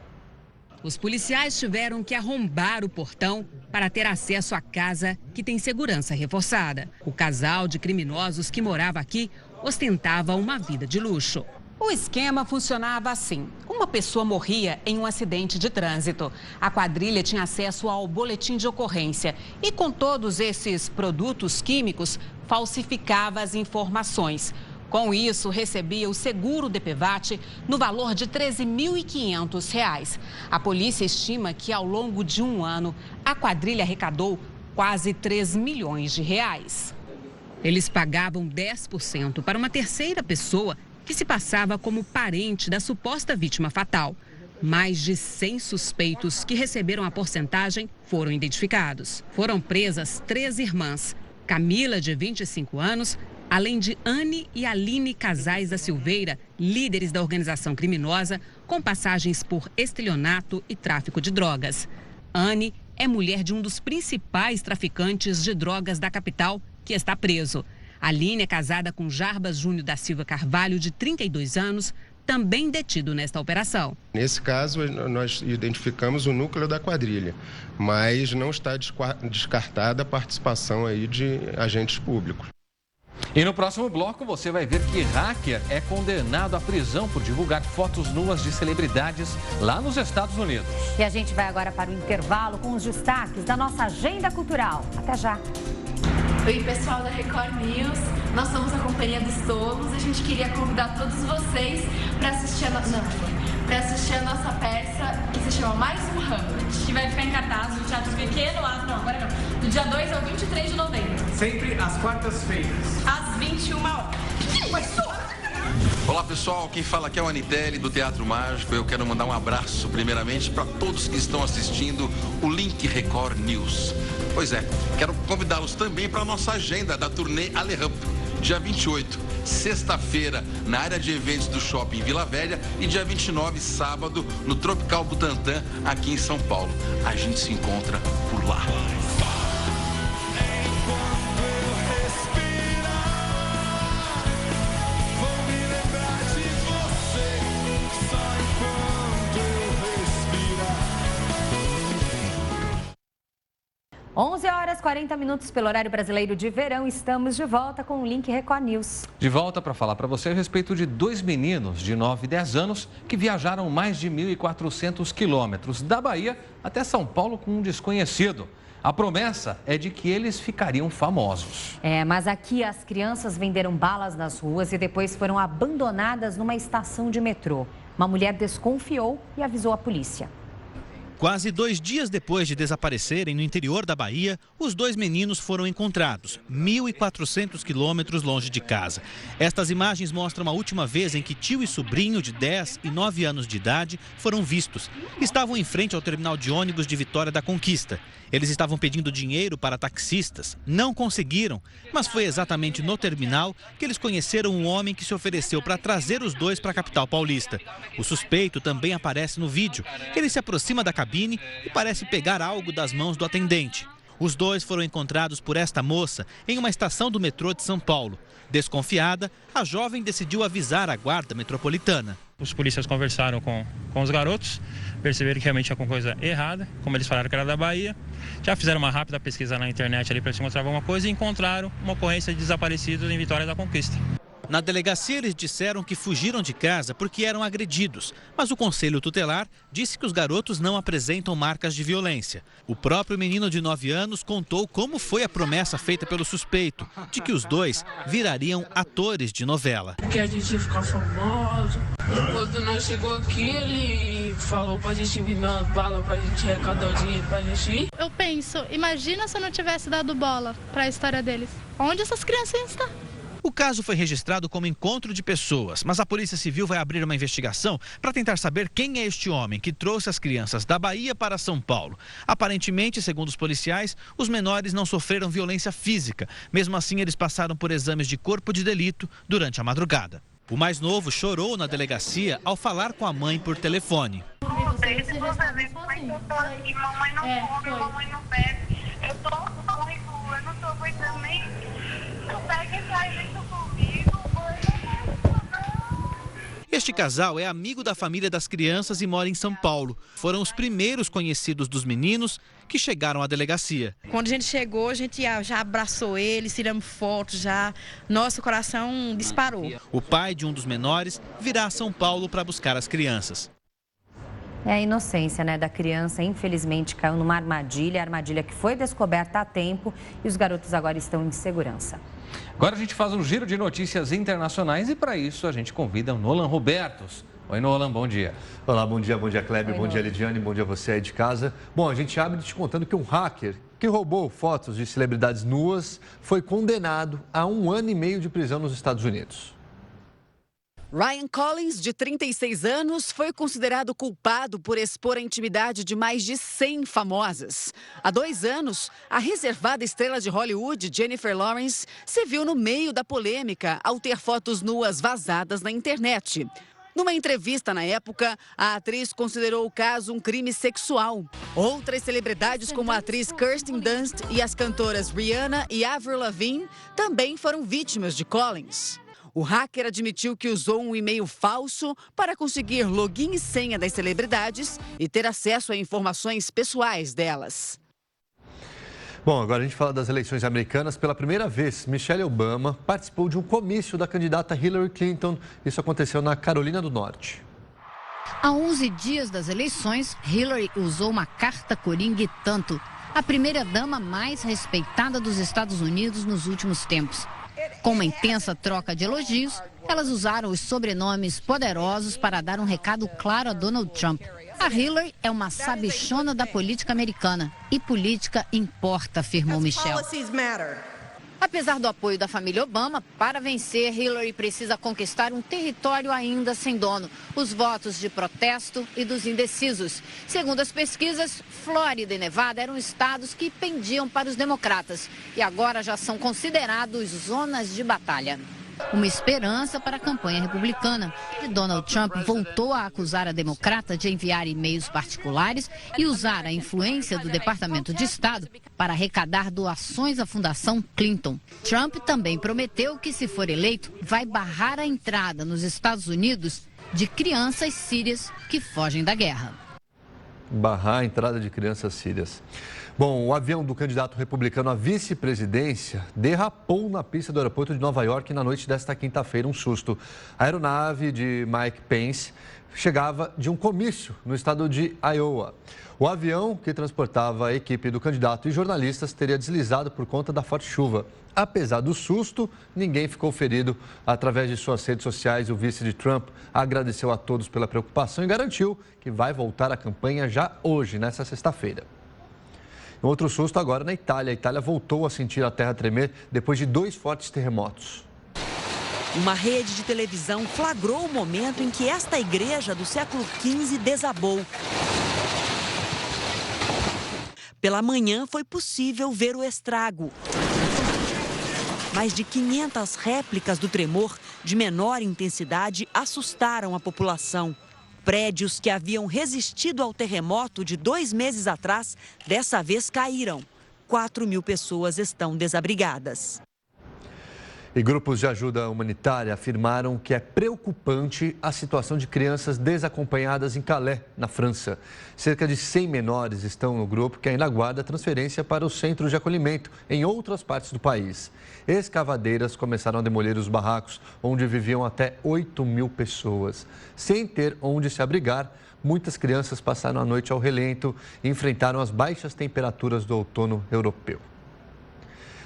Os policiais tiveram que arrombar o portão para ter acesso à casa que tem segurança reforçada. O casal de criminosos que morava aqui ostentava uma vida de luxo. O esquema funcionava assim. Uma pessoa morria em um acidente de trânsito. A quadrilha tinha acesso ao boletim de ocorrência e, com todos esses produtos químicos, falsificava as informações. Com isso, recebia o seguro DPVAT no valor de R$ 13.500. A polícia estima que, ao longo de um ano, a quadrilha arrecadou quase 3 milhões de reais. Eles pagavam 10% para uma terceira pessoa que se passava como parente da suposta vítima fatal. Mais de 100 suspeitos que receberam a porcentagem foram identificados. Foram presas 3 irmãs, Camila, de 25 anos, além de Anne e Aline Casais da Silveira, líderes da organização criminosa, com passagens por estelionato e tráfico de drogas. Anne é mulher de um dos principais traficantes de drogas da capital, que está preso. Aline é casada com Jarbas Júnior da Silva Carvalho, de 32 anos, também detido nesta operação. Nesse caso, nós identificamos o núcleo da quadrilha, mas não está descartada a participação aí de agentes públicos. E no próximo bloco você vai ver que hacker é condenado à prisão por divulgar fotos nuas de celebridades lá nos Estados Unidos. E a gente vai agora para o intervalo com os destaques da nossa agenda cultural. Até já! Oi, pessoal da Record News. Nós somos a Companhia dos Tolos. A gente queria convidar todos vocês para assistir a nossa peça que se chama Mais um Hamlet, que vai ficar em cartaz no Teatro Pequeno, do dia 2 ao 23 de novembro. Sempre às quartas-feiras. Às 21 horas. Olá pessoal, quem fala aqui é o Anitelli do Teatro Mágico. Eu quero mandar um abraço primeiramente para todos que estão assistindo o Link Record News. Pois é, quero convidá-los também para a nossa agenda da turnê Alerampo, dia 28, sexta-feira, na área de eventos do Shopping Vila Velha, e dia 29, sábado, no Tropical Butantã, aqui em São Paulo. A gente se encontra por lá. Onze horas 40 minutos pelo horário brasileiro de verão. Estamos de volta com o Link Record News. De volta para falar para você a respeito de 2 meninos de 9 e 10 anos que viajaram mais de 1.400 quilômetros da Bahia até São Paulo com um desconhecido. A promessa é de que eles ficariam famosos. Mas aqui as crianças venderam balas nas ruas e depois foram abandonadas numa estação de metrô. Uma mulher desconfiou e avisou a polícia. Quase 2 dias depois de desaparecerem no interior da Bahia, os 2 meninos foram encontrados, 1.400 quilômetros longe de casa. Estas imagens mostram a última vez em que tio e sobrinho de 10 e 9 anos de idade foram vistos. Estavam em frente ao terminal de ônibus de Vitória da Conquista. Eles estavam pedindo dinheiro para taxistas. Não conseguiram, mas foi exatamente no terminal que eles conheceram um homem que se ofereceu para trazer os 2 para a capital paulista. O suspeito também aparece no vídeo. Ele se aproxima da cabine e parece pegar algo das mãos do atendente. Os 2 foram encontrados por esta moça em uma estação do metrô de São Paulo. Desconfiada, a jovem decidiu avisar a guarda metropolitana. Os policiais conversaram com os garotos, perceberam que realmente tinha alguma coisa errada, como eles falaram que era da Bahia. Já fizeram uma rápida pesquisa na internet ali para se encontrar alguma coisa e encontraram uma ocorrência de desaparecidos em Vitória da Conquista. Na delegacia, eles disseram que fugiram de casa porque eram agredidos, mas o conselho tutelar disse que os garotos não apresentam marcas de violência. O próprio menino de 9 anos contou como foi a promessa feita pelo suspeito, de que os 2 virariam atores de novela. Que a gente ia ficar famoso. Quando nós chegou aqui, ele falou pra gente vir na bala, pra gente arrecadar o dinheiro pra gente ir. Eu penso, imagina se eu não tivesse dado bola pra história deles. Onde essas crianças estão? O caso foi registrado como encontro de pessoas, mas a Polícia Civil vai abrir uma investigação para tentar saber quem é este homem que trouxe as crianças da Bahia para São Paulo. Aparentemente, segundo os policiais, os menores não sofreram violência física. Mesmo assim, eles passaram por exames de corpo de delito durante a madrugada. O mais novo chorou na delegacia ao falar com a mãe por telefone. Mamãe não come, mamãe não bebe. Eu tô muito, eu não tô aguentando nem. Eu pego e sai junto comigo. Este casal é amigo da família das crianças e mora em São Paulo. Foram os primeiros conhecidos dos meninos que chegaram à delegacia. Quando a gente chegou, a gente já abraçou eles, tiramos fotos, já nosso coração disparou. O pai de um dos menores virá a São Paulo para buscar as crianças. É a inocência, né, da criança, infelizmente caiu numa armadilha que foi descoberta a tempo e os garotos agora estão em segurança. Agora a gente faz um giro de notícias internacionais e para isso a gente convida o Nolan Robertos. Oi, Nolan, bom dia. Olá, bom dia Kleber, bom dia Lidiane, bom dia você aí de casa. Bom, a gente abre te contando que um hacker que roubou fotos de celebridades nuas foi condenado a 1 ano e meio de prisão nos Estados Unidos. Ryan Collins, de 36 anos, foi considerado culpado por expor a intimidade de mais de 100 famosas. Há 2 anos, a reservada estrela de Hollywood, Jennifer Lawrence, se viu no meio da polêmica ao ter fotos nuas vazadas na internet. Numa entrevista na época, a atriz considerou o caso um crime sexual. Outras celebridades, como a atriz Kirsten Dunst e as cantoras Rihanna e Avril Lavigne, também foram vítimas de Collins. O hacker admitiu que usou um e-mail falso para conseguir login e senha das celebridades e ter acesso a informações pessoais delas. Bom, agora a gente fala das eleições americanas. Pela primeira vez, Michelle Obama participou de um comício da candidata Hillary Clinton. Isso aconteceu na Carolina do Norte. Há 11 dias das eleições, Hillary usou uma carta coringa e tanto. A primeira-dama mais respeitada dos Estados Unidos nos últimos tempos. Com uma intensa troca de elogios, elas usaram os sobrenomes poderosos para dar um recado claro a Donald Trump. A Hillary é uma sabichona da política americana e política importa, afirmou Michelle. Apesar do apoio da família Obama, para vencer, Hillary precisa conquistar um território ainda sem dono, os votos de protesto e dos indecisos. Segundo as pesquisas, Flórida e Nevada eram estados que pendiam para os democratas e agora já são considerados zonas de batalha. Uma esperança para a campanha republicana. E Donald Trump voltou a acusar a democrata de enviar e-mails particulares e usar a influência do Departamento de Estado para arrecadar doações à Fundação Clinton. Trump também prometeu que, se for eleito, vai barrar a entrada nos Estados Unidos de crianças sírias que fogem da guerra. Barrar a entrada de crianças sírias. Bom, o avião do candidato republicano à vice-presidência derrapou na pista do aeroporto de Nova York na noite desta quinta-feira, um susto. A aeronave de Mike Pence chegava de um comício no estado de Iowa. O avião, que transportava a equipe do candidato e jornalistas, teria deslizado por conta da forte chuva. Apesar do susto, ninguém ficou ferido. Através de suas redes sociais, o vice de Trump agradeceu a todos pela preocupação e garantiu que vai voltar à campanha já hoje, nesta sexta-feira. Um outro susto agora na Itália. A Itália voltou a sentir a terra tremer depois de 2 fortes terremotos. Uma rede de televisão flagrou o momento em que esta igreja do século XV desabou. Pela manhã foi possível ver o estrago. Mais de 500 réplicas do tremor de menor intensidade assustaram a população. Prédios que haviam resistido ao terremoto de 2 meses atrás, dessa vez caíram. 4.000 pessoas estão desabrigadas. E grupos de ajuda humanitária afirmaram que é preocupante a situação de crianças desacompanhadas em Calais, na França. Cerca de 100 menores estão no grupo que ainda aguarda transferência para os centros de acolhimento em outras partes do país. Escavadeiras começaram a demolir os barracos, onde viviam até 8.000 pessoas. Sem ter onde se abrigar, muitas crianças passaram a noite ao relento e enfrentaram as baixas temperaturas do outono europeu.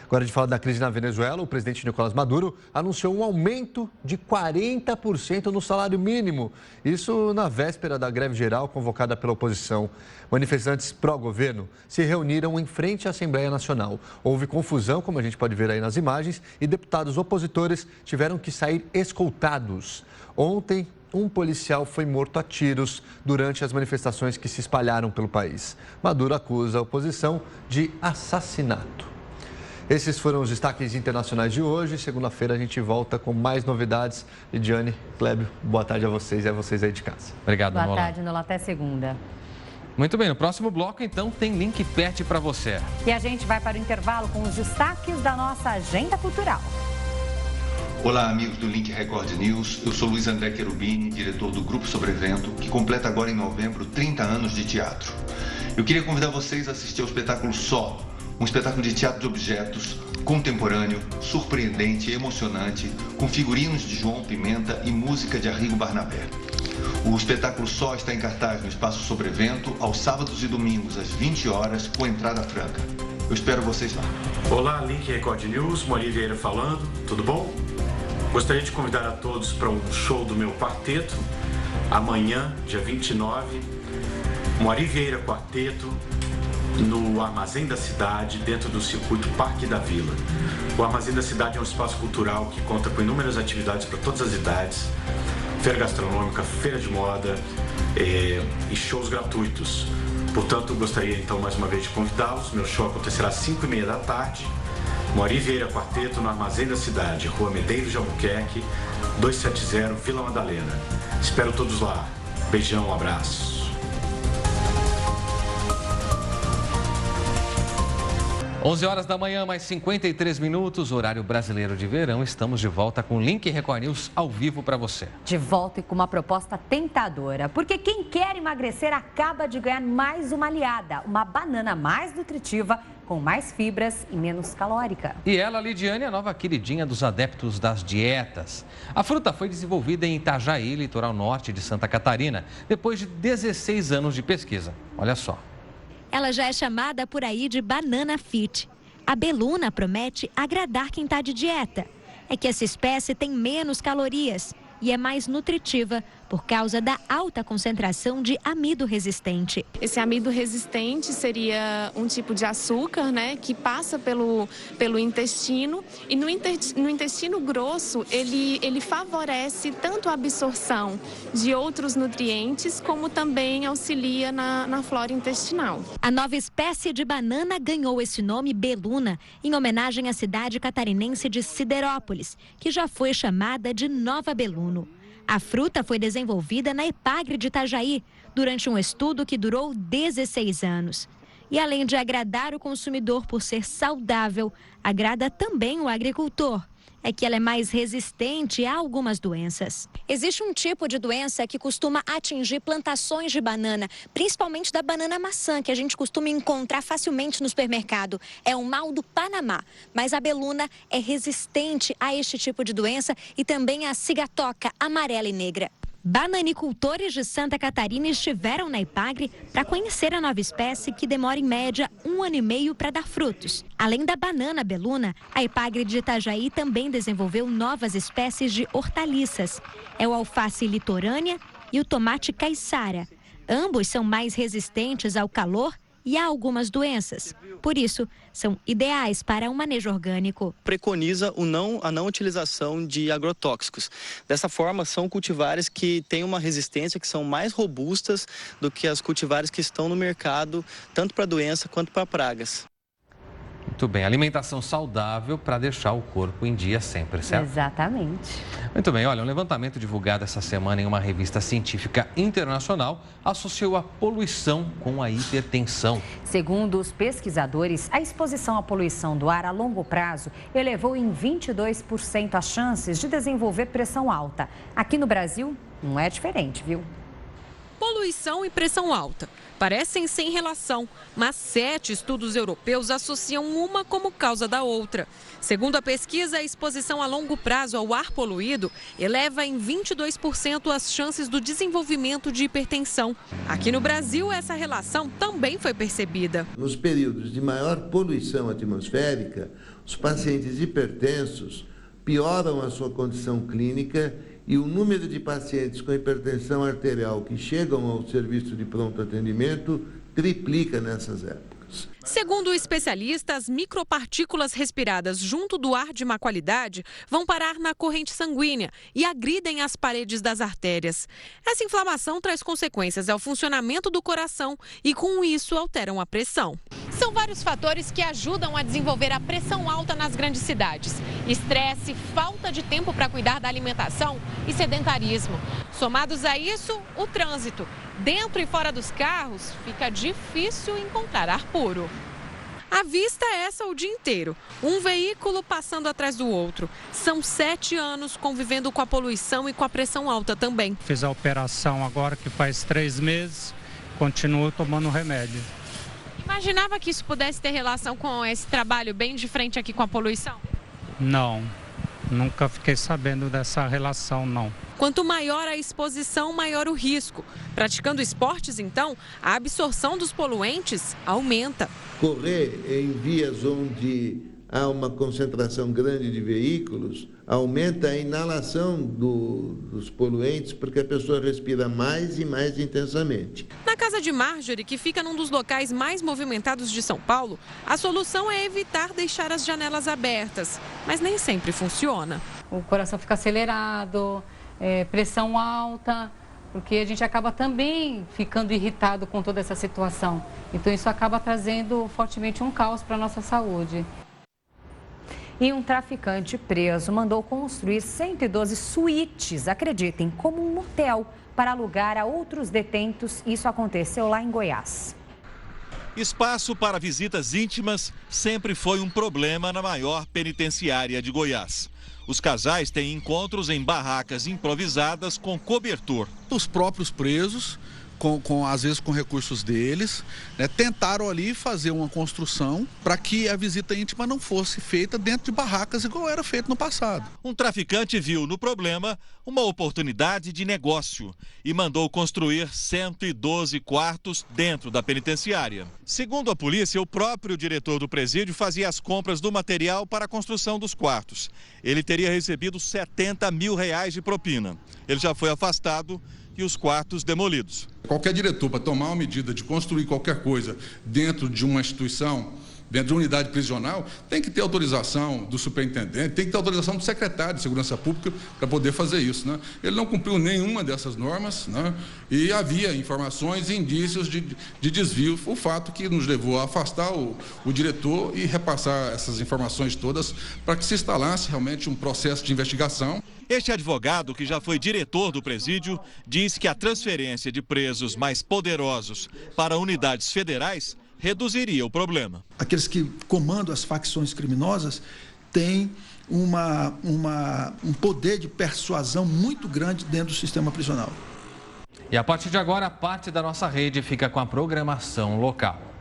Agora a gente fala da crise na Venezuela. O presidente Nicolás Maduro anunciou um aumento de 40% no salário mínimo. Isso na véspera da greve geral convocada pela oposição. Manifestantes pró-governo se reuniram em frente à Assembleia Nacional. Houve confusão, como a gente pode ver aí nas imagens, e deputados opositores tiveram que sair escoltados. Ontem, um policial foi morto a tiros durante as manifestações que se espalharam pelo país. Maduro acusa a oposição de assassinato. Esses foram os destaques internacionais de hoje. Segunda-feira a gente volta com mais novidades. Lidiane, Clébio, boa tarde a vocês e a vocês aí de casa. Obrigado, Boa Nola. tarde, Nola. Até segunda. Muito bem, no próximo bloco, então, tem Link Pet para você. E a gente vai para o intervalo com os destaques da nossa agenda cultural. Olá, amigos do Link Record News. Eu sou Luiz André Cherubini, diretor do Grupo Sobrevento, que completa agora em novembro 30 anos de teatro. Eu queria convidar vocês a assistir ao espetáculo Só, um espetáculo de teatro de objetos, contemporâneo, surpreendente e emocionante, com figurinos de João Pimenta e música de Arrigo Barnabé. O espetáculo Só está em cartaz no Espaço Sobrevento, aos sábados e domingos, às 20 horas, com entrada franca. Eu espero vocês lá. Olá, Link Record News, Moacir Vieira falando, tudo bom? Gostaria de convidar a todos para um show do meu quarteto, amanhã, dia 29, Moacir Vieira Quarteto, no Armazém da Cidade, dentro do circuito Parque da Vila. O Armazém da Cidade é um espaço cultural que conta com inúmeras atividades para todas as idades, feira gastronômica, feira de moda e shows gratuitos. Portanto, gostaria então mais uma vez de convidá-los. Meu show acontecerá às 5h30 da tarde, Moacir Vieira Quarteto, no Armazém da Cidade, Rua Medeiros de Albuquerque, 270, Vila Madalena. Espero todos lá. Beijão, um abraço. 11 horas da manhã, mais 53 minutos, horário brasileiro de verão. Estamos de volta com o Link Record News ao vivo para você. De volta e com uma proposta tentadora, porque quem quer emagrecer acaba de ganhar mais uma aliada, uma banana mais nutritiva, com mais fibras e menos calórica. E ela, Lidiane, é a nova queridinha dos adeptos das dietas. A fruta foi desenvolvida em Itajaí, litoral norte de Santa Catarina, depois de 16 anos de pesquisa. Olha só. Ela já é chamada por aí de banana fit. A beluna promete agradar quem está de dieta. É que essa espécie tem menos calorias e é mais nutritiva por causa da alta concentração de amido resistente. Esse amido resistente seria um tipo de açúcar, né, que passa pelo intestino e no intestino grosso ele favorece tanto a absorção de outros nutrientes como também auxilia na flora intestinal. A nova espécie de banana ganhou esse nome beluna em homenagem à cidade catarinense de Siderópolis, que já foi chamada de Nova Beluno. A fruta foi desenvolvida na Epagre de Itajaí, durante um estudo que durou 16 anos. E além de agradar o consumidor por ser saudável, agrada também o agricultor. É que ela é mais resistente a algumas doenças. Existe um tipo de doença que costuma atingir plantações de banana, principalmente da banana maçã, que a gente costuma encontrar facilmente no supermercado. É o mal do Panamá, mas a beluna é resistente a este tipo de doença e também a cigatoca amarela e negra. Bananicultores de Santa Catarina estiveram na Epagre para conhecer a nova espécie que demora em média 1 ano e meio para dar frutos. Além da banana beluna, a Epagre de Itajaí também desenvolveu novas espécies de hortaliças. É o alface litorânea e o tomate caiçara. Ambos são mais resistentes ao calor e a algumas doenças. Por isso, são ideais para um manejo orgânico. Preconiza a não utilização de agrotóxicos. Dessa forma, são cultivares que têm uma resistência, que são mais robustas do que as cultivares que estão no mercado, tanto para doença quanto para pragas. Muito bem, alimentação saudável para deixar o corpo em dia sempre, certo? Exatamente. Muito bem, olha, um levantamento divulgado essa semana em uma revista científica internacional associou a poluição com a hipertensão. Segundo os pesquisadores, a exposição à poluição do ar a longo prazo elevou em 22% as chances de desenvolver pressão alta. Aqui no Brasil, não é diferente, viu? Poluição e pressão alta parecem sem relação, mas 7 estudos europeus associam uma como causa da outra. Segundo a pesquisa, a exposição a longo prazo ao ar poluído eleva em 22% as chances do desenvolvimento de hipertensão. Aqui no Brasil, essa relação também foi percebida. Nos períodos de maior poluição atmosférica, os pacientes hipertensos pioram a sua condição clínica e o número de pacientes com hipertensão arterial que chegam ao serviço de pronto atendimento triplica nessas épocas. Segundo o especialista, as micropartículas respiradas junto do ar de má qualidade vão parar na corrente sanguínea e agridem as paredes das artérias. Essa inflamação traz consequências ao funcionamento do coração e, com isso, alteram a pressão. São vários fatores que ajudam a desenvolver a pressão alta nas grandes cidades. Estresse, falta de tempo para cuidar da alimentação e sedentarismo. Somados a isso, o trânsito. Dentro e fora dos carros, fica difícil encontrar ar puro. A vista é essa o dia inteiro, um veículo passando atrás do outro. São 7 anos convivendo com a poluição e com a pressão alta também. Fiz a operação agora que faz 3 meses, continuo tomando remédio. Imaginava que isso pudesse ter relação com esse trabalho bem de frente aqui com a poluição? Não, nunca fiquei sabendo dessa relação, não. Quanto maior a exposição, maior o risco. Praticando esportes, então, a absorção dos poluentes aumenta. Correr em vias onde há uma concentração grande de veículos aumenta a inalação dos poluentes, porque a pessoa respira mais e mais intensamente. Na casa de Marjorie, que fica num dos locais mais movimentados de São Paulo, a solução é evitar deixar as janelas abertas, mas nem sempre funciona. O coração fica acelerado, pressão alta, porque a gente acaba também ficando irritado com toda essa situação. Então isso acaba trazendo fortemente um caos para a nossa saúde. E um traficante preso mandou construir 112 suítes, acreditem, como um motel, para alugar a outros detentos. Isso aconteceu lá em Goiás. Espaço para visitas íntimas sempre foi um problema na maior penitenciária de Goiás. Os casais têm encontros em barracas improvisadas com cobertor. Os próprios presos, às vezes com recursos deles, tentaram ali fazer uma construção para que a visita íntima não fosse feita dentro de barracas igual era feito no passado. Um traficante viu no problema uma oportunidade de negócio e mandou construir 112 quartos dentro da penitenciária. Segundo a polícia, o próprio diretor do presídio fazia as compras do material para a construção dos quartos. Ele teria recebido R$70 mil de propina. Ele já foi afastado e os quartos demolidos. Qualquer diretor, para tomar uma medida de construir qualquer coisa dentro de uma instituição, dentro de uma unidade prisional, tem que ter autorização do superintendente, tem que ter autorização do secretário de Segurança Pública para poder fazer isso, né? Ele não cumpriu nenhuma dessas normas, né? E havia informações e indícios de desvio, o fato que nos levou a afastar o diretor e repassar essas informações todas para que se instalasse realmente um processo de investigação. Este advogado, que já foi diretor do presídio, diz que a transferência de presos mais poderosos para unidades federais reduziria o problema. Aqueles que comandam as facções criminosas têm um poder de persuasão muito grande dentro do sistema prisional. E a partir de agora, parte da nossa rede fica com a programação local.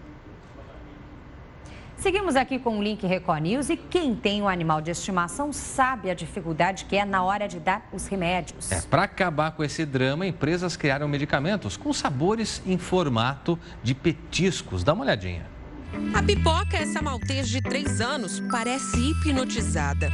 Seguimos aqui com o link Record News e quem tem um animal de estimação sabe a dificuldade que é na hora de dar os remédios. Para acabar com esse drama, empresas criaram medicamentos com sabores em formato de petiscos. Dá uma olhadinha. A Pipoca, essa maltês de 3 anos, parece hipnotizada.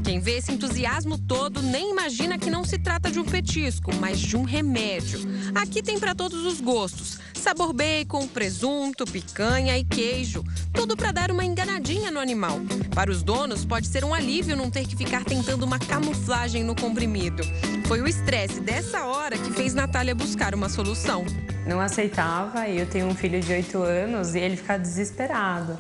Quem vê esse entusiasmo todo nem imagina que não se trata de um petisco, mas de um remédio. Aqui tem para todos os gostos. Sabor bacon, presunto, picanha e queijo. Tudo para dar uma enganadinha no animal. Para os donos, pode ser um alívio não ter que ficar tentando uma camuflagem no comprimido. Foi o estresse dessa hora que fez Natália buscar uma solução. Não aceitava, e eu tenho um filho de 8 anos e ele fica desesperado.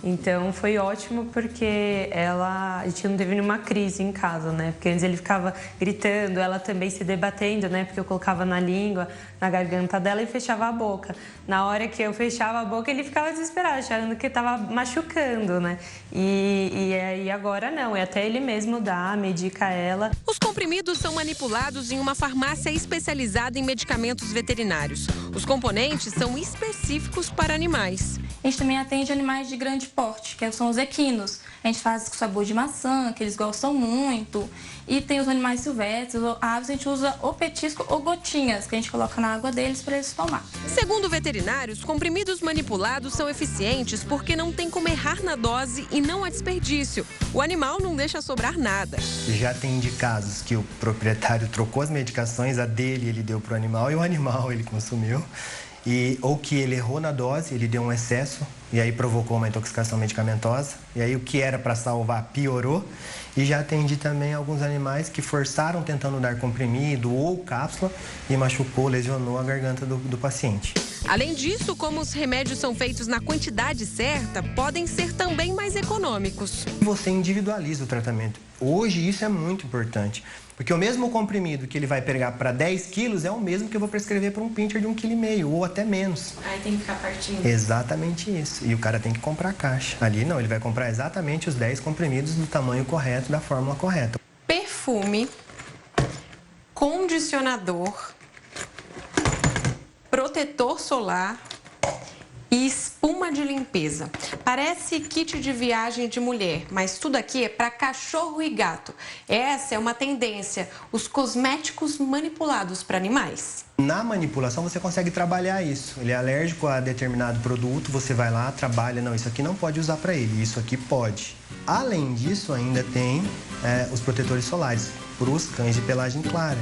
Então foi ótimo porque a gente não teve nenhuma crise em casa, né? Porque antes ele ficava gritando, ela também se debatendo, né? Porque eu colocava na língua, na garganta dela e fechava a boca. Na hora que eu fechava a boca, ele ficava desesperado, achando que estava machucando, né? E agora não, até ele mesmo dá, medica ela. Os comprimidos são manipulados em uma farmácia especializada em medicamentos veterinários. Os componentes são específicos para animais. A gente também atende animais de grande porte, que são os equinos. A gente faz com sabor de maçã, que eles gostam muito. E tem os animais silvestres, aves, a gente usa ou petisco ou gotinhas, que a gente coloca na água deles para eles tomar. Segundo veterinários, comprimidos manipulados são eficientes porque não tem como errar na dose e não há desperdício. O animal não deixa sobrar nada. Já tem de casos que o proprietário trocou as medicações, a dele ele deu para o animal e o animal ele consumiu. Ou que ele errou na dose, ele deu um excesso e aí provocou uma intoxicação medicamentosa. E aí o que era para salvar piorou. E já atendi também alguns animais que forçaram tentando dar comprimido ou cápsula e machucou, lesionou a garganta do paciente. Além disso, como os remédios são feitos na quantidade certa, podem ser também mais econômicos. Você individualiza o tratamento. Hoje isso é muito importante, porque o mesmo comprimido que ele vai pegar para 10 quilos é o mesmo que eu vou prescrever para um pincher de 1,5 kg ou até menos. Aí tem que ficar pertinho. Exatamente isso. E o cara tem que comprar a caixa. Ali não, ele vai comprar exatamente os 10 comprimidos do tamanho correto, da fórmula correta. Perfume, condicionador, protetor solar e espuma de limpeza. Parece kit de viagem de mulher, mas tudo aqui é para cachorro e gato. Essa é uma tendência, os cosméticos manipulados para animais. Na manipulação você consegue trabalhar isso. Ele é alérgico a determinado produto, você vai lá, trabalha, não, isso aqui não pode usar para ele, isso aqui pode. Além disso, ainda tem os protetores solares para os cães de pelagem clara,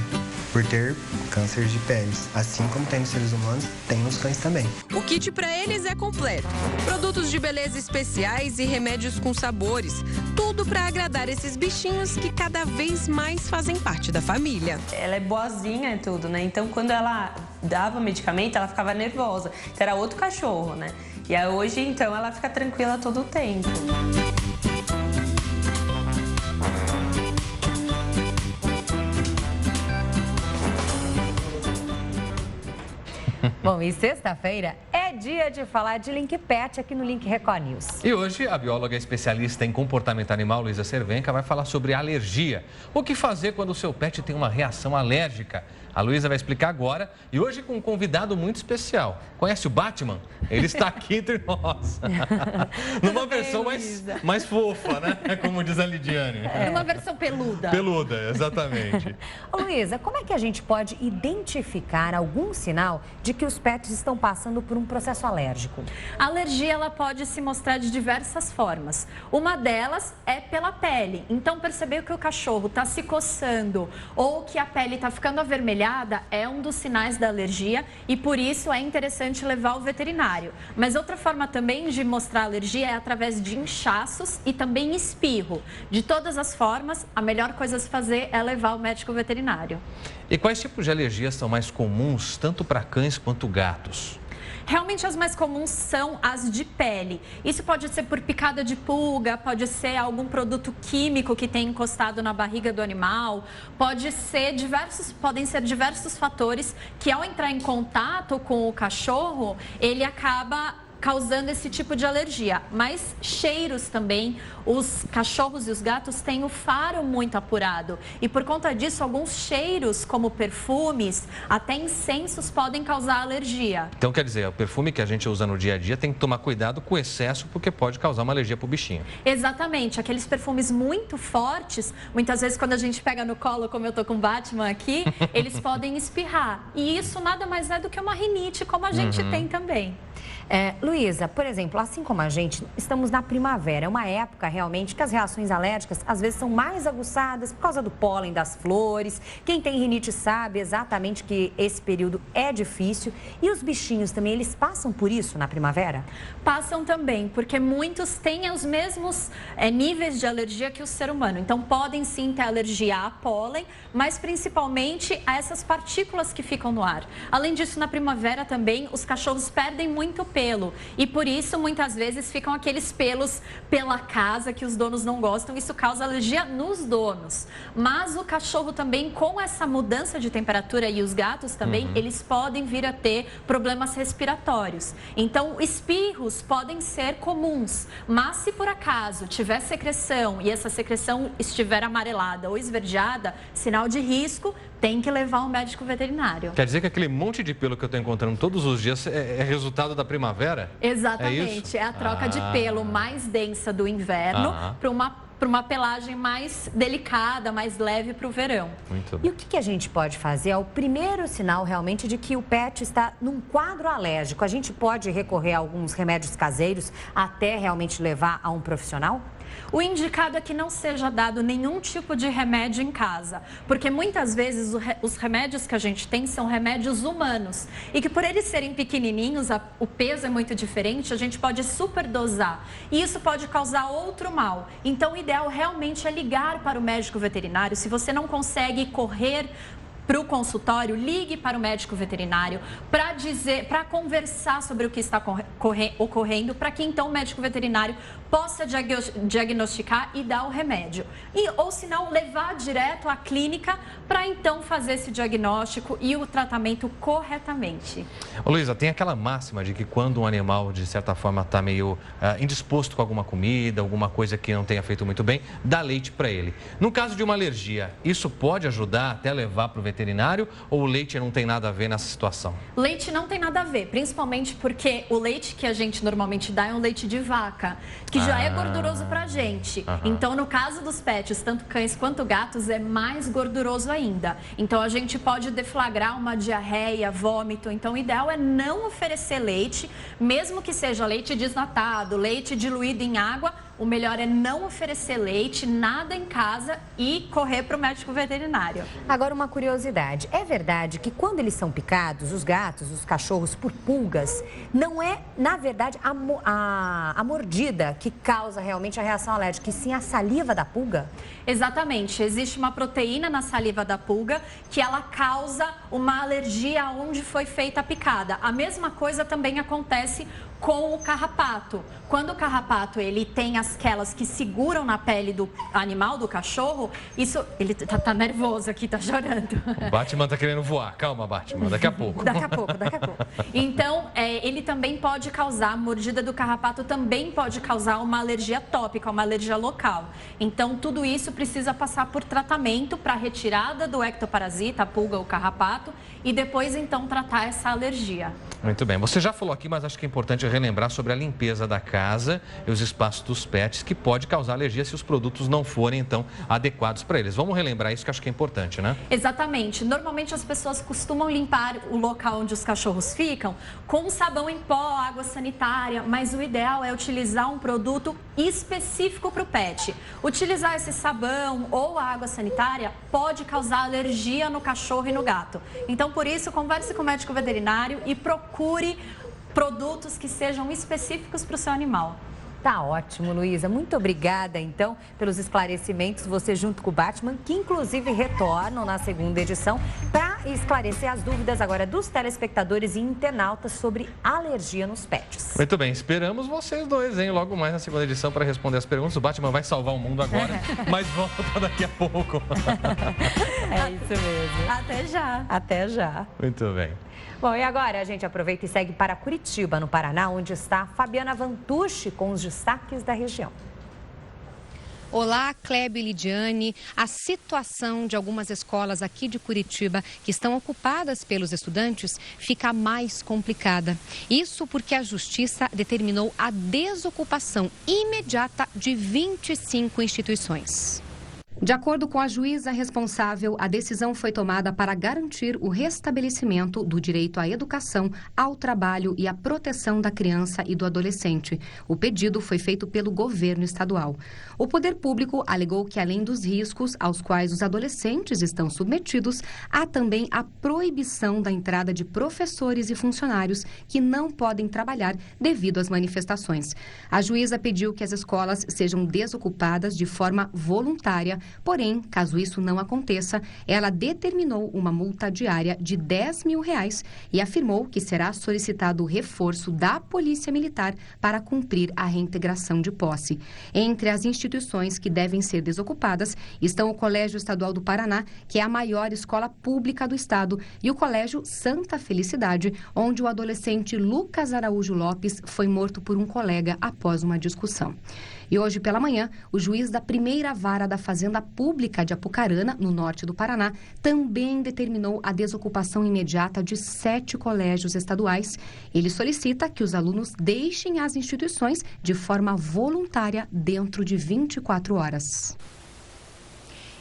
por ter câncer de peles. Assim como tem nos seres humanos, tem nos cães também. O kit para eles é completo. Produtos de beleza especiais e remédios com sabores. Tudo para agradar esses bichinhos que cada vez mais fazem parte da família. Ela é boazinha e tudo, né? Então, quando ela dava medicamento, ela ficava nervosa. Então, era outro cachorro, né? E aí, hoje, então, ela fica tranquila todo o tempo. Bom, e sexta-feira é dia de falar de Link Pet aqui no Link Record News. E hoje a bióloga especialista em comportamento animal, Luísa Cervenka, vai falar sobre alergia. O que fazer quando o seu pet tem uma reação alérgica? A Luísa vai explicar agora e hoje com um convidado muito especial. Conhece o Batman? Ele está aqui entre nós. Numa versão mais fofa, né? Como diz a Lidiane. Numa versão peluda. Peluda, exatamente. Ô, Luísa, como é que a gente pode identificar algum sinal de que os pets estão passando por um processo alérgico? A alergia ela pode se mostrar de diversas formas. Uma delas é pela pele. Então, perceber que o cachorro está se coçando ou que a pele está ficando avermelhada é um dos sinais da alergia e por isso é interessante levar ao veterinário. Mas outra forma também de mostrar alergia é através de inchaços e também espirro. De todas as formas, a melhor coisa a se fazer é levar ao médico veterinário. E quais tipos de alergias são mais comuns, tanto para cães quanto gatos? Realmente as mais comuns são as de pele. Isso pode ser por picada de pulga, pode ser algum produto químico que tem encostado na barriga do animal, podem ser diversos fatores que ao entrar em contato com o cachorro, ele acaba causando esse tipo de alergia. Mas cheiros também, os cachorros e os gatos têm o faro muito apurado. E por conta disso, alguns cheiros, como perfumes, até incensos, podem causar alergia. Então, quer dizer, o perfume que a gente usa no dia a dia tem que tomar cuidado com o excesso, porque pode causar uma alergia para o bichinho. Exatamente. Aqueles perfumes muito fortes, muitas vezes quando a gente pega no colo, como eu tô com o Batman aqui, eles podem espirrar. E isso nada mais é do que uma rinite, como a gente tem também. Luísa, por exemplo, assim como a gente, estamos na primavera. É uma época realmente que as reações alérgicas às vezes são mais aguçadas por causa do pólen das flores. Quem tem rinite sabe exatamente que esse período é difícil. E os bichinhos também, eles passam por isso na primavera? Passam também, porque muitos têm os mesmos níveis de alergia que o ser humano. Então, podem sim ter alergia a pólen, mas principalmente a essas partículas que ficam no ar. Além disso, na primavera também, os cachorros perdem muito pelo. E por isso, muitas vezes, ficam aqueles pelos pela casa que os donos não gostam. Isso causa alergia nos donos. Mas o cachorro também, com essa mudança de temperatura e os gatos também, eles podem vir a ter problemas respiratórios. Então, espirros podem ser comuns. Mas se por acaso tiver secreção e essa secreção estiver amarelada ou esverdeada, sinal de risco, tem que levar ao médico veterinário. Quer dizer que aquele monte de pelo que eu estou encontrando todos os dias é resultado da primavera? Exatamente. É a troca de pelo mais densa do inverno para uma pelagem mais delicada, mais leve para o verão. Muito bem. E o que a gente pode fazer? É o primeiro sinal realmente de que o pet está num quadro alérgico. A gente pode recorrer a alguns remédios caseiros até realmente levar a um profissional? O indicado é que não seja dado nenhum tipo de remédio em casa, porque muitas vezes os remédios que a gente tem são remédios humanos e que por eles serem pequenininhos, o peso é muito diferente, a gente pode superdosar e isso pode causar outro mal. Então, o ideal realmente é ligar para o médico veterinário. Se você não consegue correr para o consultório, ligue para o médico veterinário para conversar sobre o que está ocorrendo, para que então o médico veterinário possa diagnosticar e dar o remédio. Ou se não, levar direto à clínica para então fazer esse diagnóstico e o tratamento corretamente. Ô, Luísa, tem aquela máxima de que quando um animal, de certa forma, está meio indisposto com alguma comida, alguma coisa que não tenha feito muito bem, dá leite para ele. No caso de uma alergia, isso pode ajudar até levar para o veterinário ou o leite não tem nada a ver nessa situação? Leite não tem nada a ver, principalmente porque o leite que a gente normalmente dá é um leite de vaca, que já é gorduroso pra gente. Então, no caso dos pets, tanto cães quanto gatos, é mais gorduroso ainda. Então, a gente pode deflagrar uma diarreia, vômito. Então, o ideal é não oferecer leite, mesmo que seja leite desnatado, leite diluído em água. O melhor é não oferecer leite, nada em casa e correr para o médico veterinário. Agora, uma curiosidade. É verdade que quando eles são picados, os gatos, os cachorros, por pulgas, não é, na verdade, a mordida que causa realmente a reação alérgica, e sim a saliva da pulga? Exatamente. Existe uma proteína na saliva da pulga que ela causa uma alergia onde foi feita a picada. A mesma coisa também acontece com o carrapato. Quando o carrapato ele tem aquelas que seguram na pele do animal, do cachorro, isso... Ele tá nervoso aqui, tá chorando. O Batman tá querendo voar. Calma, Batman, daqui a pouco. Daqui a pouco. Então, ele também pode causar, a mordida do carrapato também pode causar uma alergia tópica, uma alergia local. Então, tudo isso precisa passar por tratamento para retirada do ectoparasita, a pulga ou carrapato, e depois, então, tratar essa alergia. Muito bem. Você já falou aqui, mas acho que é importante relembrar sobre a limpeza da casa e os espaços dos pets, que pode causar alergia se os produtos não forem, então, adequados para eles. Vamos relembrar isso, que acho que é importante, né? Exatamente. Normalmente as pessoas costumam limpar o local onde os cachorros ficam com sabão em pó, água sanitária, mas o ideal é utilizar um produto específico para o pet. Utilizar esse sabão ou a água sanitária pode causar alergia no cachorro e no gato. Então, por isso, converse com o médico veterinário e procure produtos que sejam específicos para o seu animal. Tá ótimo, Luísa. Muito obrigada, então, pelos esclarecimentos. Você junto com o Batman, que inclusive retornam na segunda edição para esclarecer as dúvidas agora dos telespectadores e internautas sobre alergia nos pets. Muito bem, esperamos vocês dois, hein? Logo mais na segunda edição para responder as perguntas. O Batman vai salvar o mundo agora, mas volta daqui a pouco. É isso mesmo. Até já. Até já. Muito bem. Bom, e agora a gente aproveita e segue para Curitiba, no Paraná, onde está Fabiana Vantucci com os destaques da região. Olá, Clébio e Lidiane. A situação de algumas escolas aqui de Curitiba que estão ocupadas pelos estudantes fica mais complicada. Isso porque a Justiça determinou a desocupação imediata de 25 instituições. De acordo com a juíza responsável, a decisão foi tomada para garantir o restabelecimento do direito à educação, ao trabalho e à proteção da criança e do adolescente. O pedido foi feito pelo governo estadual. O poder público alegou que, além dos riscos aos quais os adolescentes estão submetidos, há também a proibição da entrada de professores e funcionários que não podem trabalhar devido às manifestações. A juíza pediu que as escolas sejam desocupadas de forma voluntária. Porém, caso isso não aconteça, ela determinou uma multa diária de R$10 mil e afirmou que será solicitado o reforço da Polícia Militar para cumprir a reintegração de posse. Entre as instituições que devem ser desocupadas estão o Colégio Estadual do Paraná, que é a maior escola pública do estado, e o Colégio Santa Felicidade, onde o adolescente Lucas Araújo Lopes foi morto por um colega após uma discussão. E hoje pela manhã, o juiz da primeira vara da Fazenda Pública de Apucarana, no norte do Paraná, também determinou a desocupação imediata de 7 colégios estaduais. Ele solicita que os alunos deixem as instituições de forma voluntária dentro de 24 horas.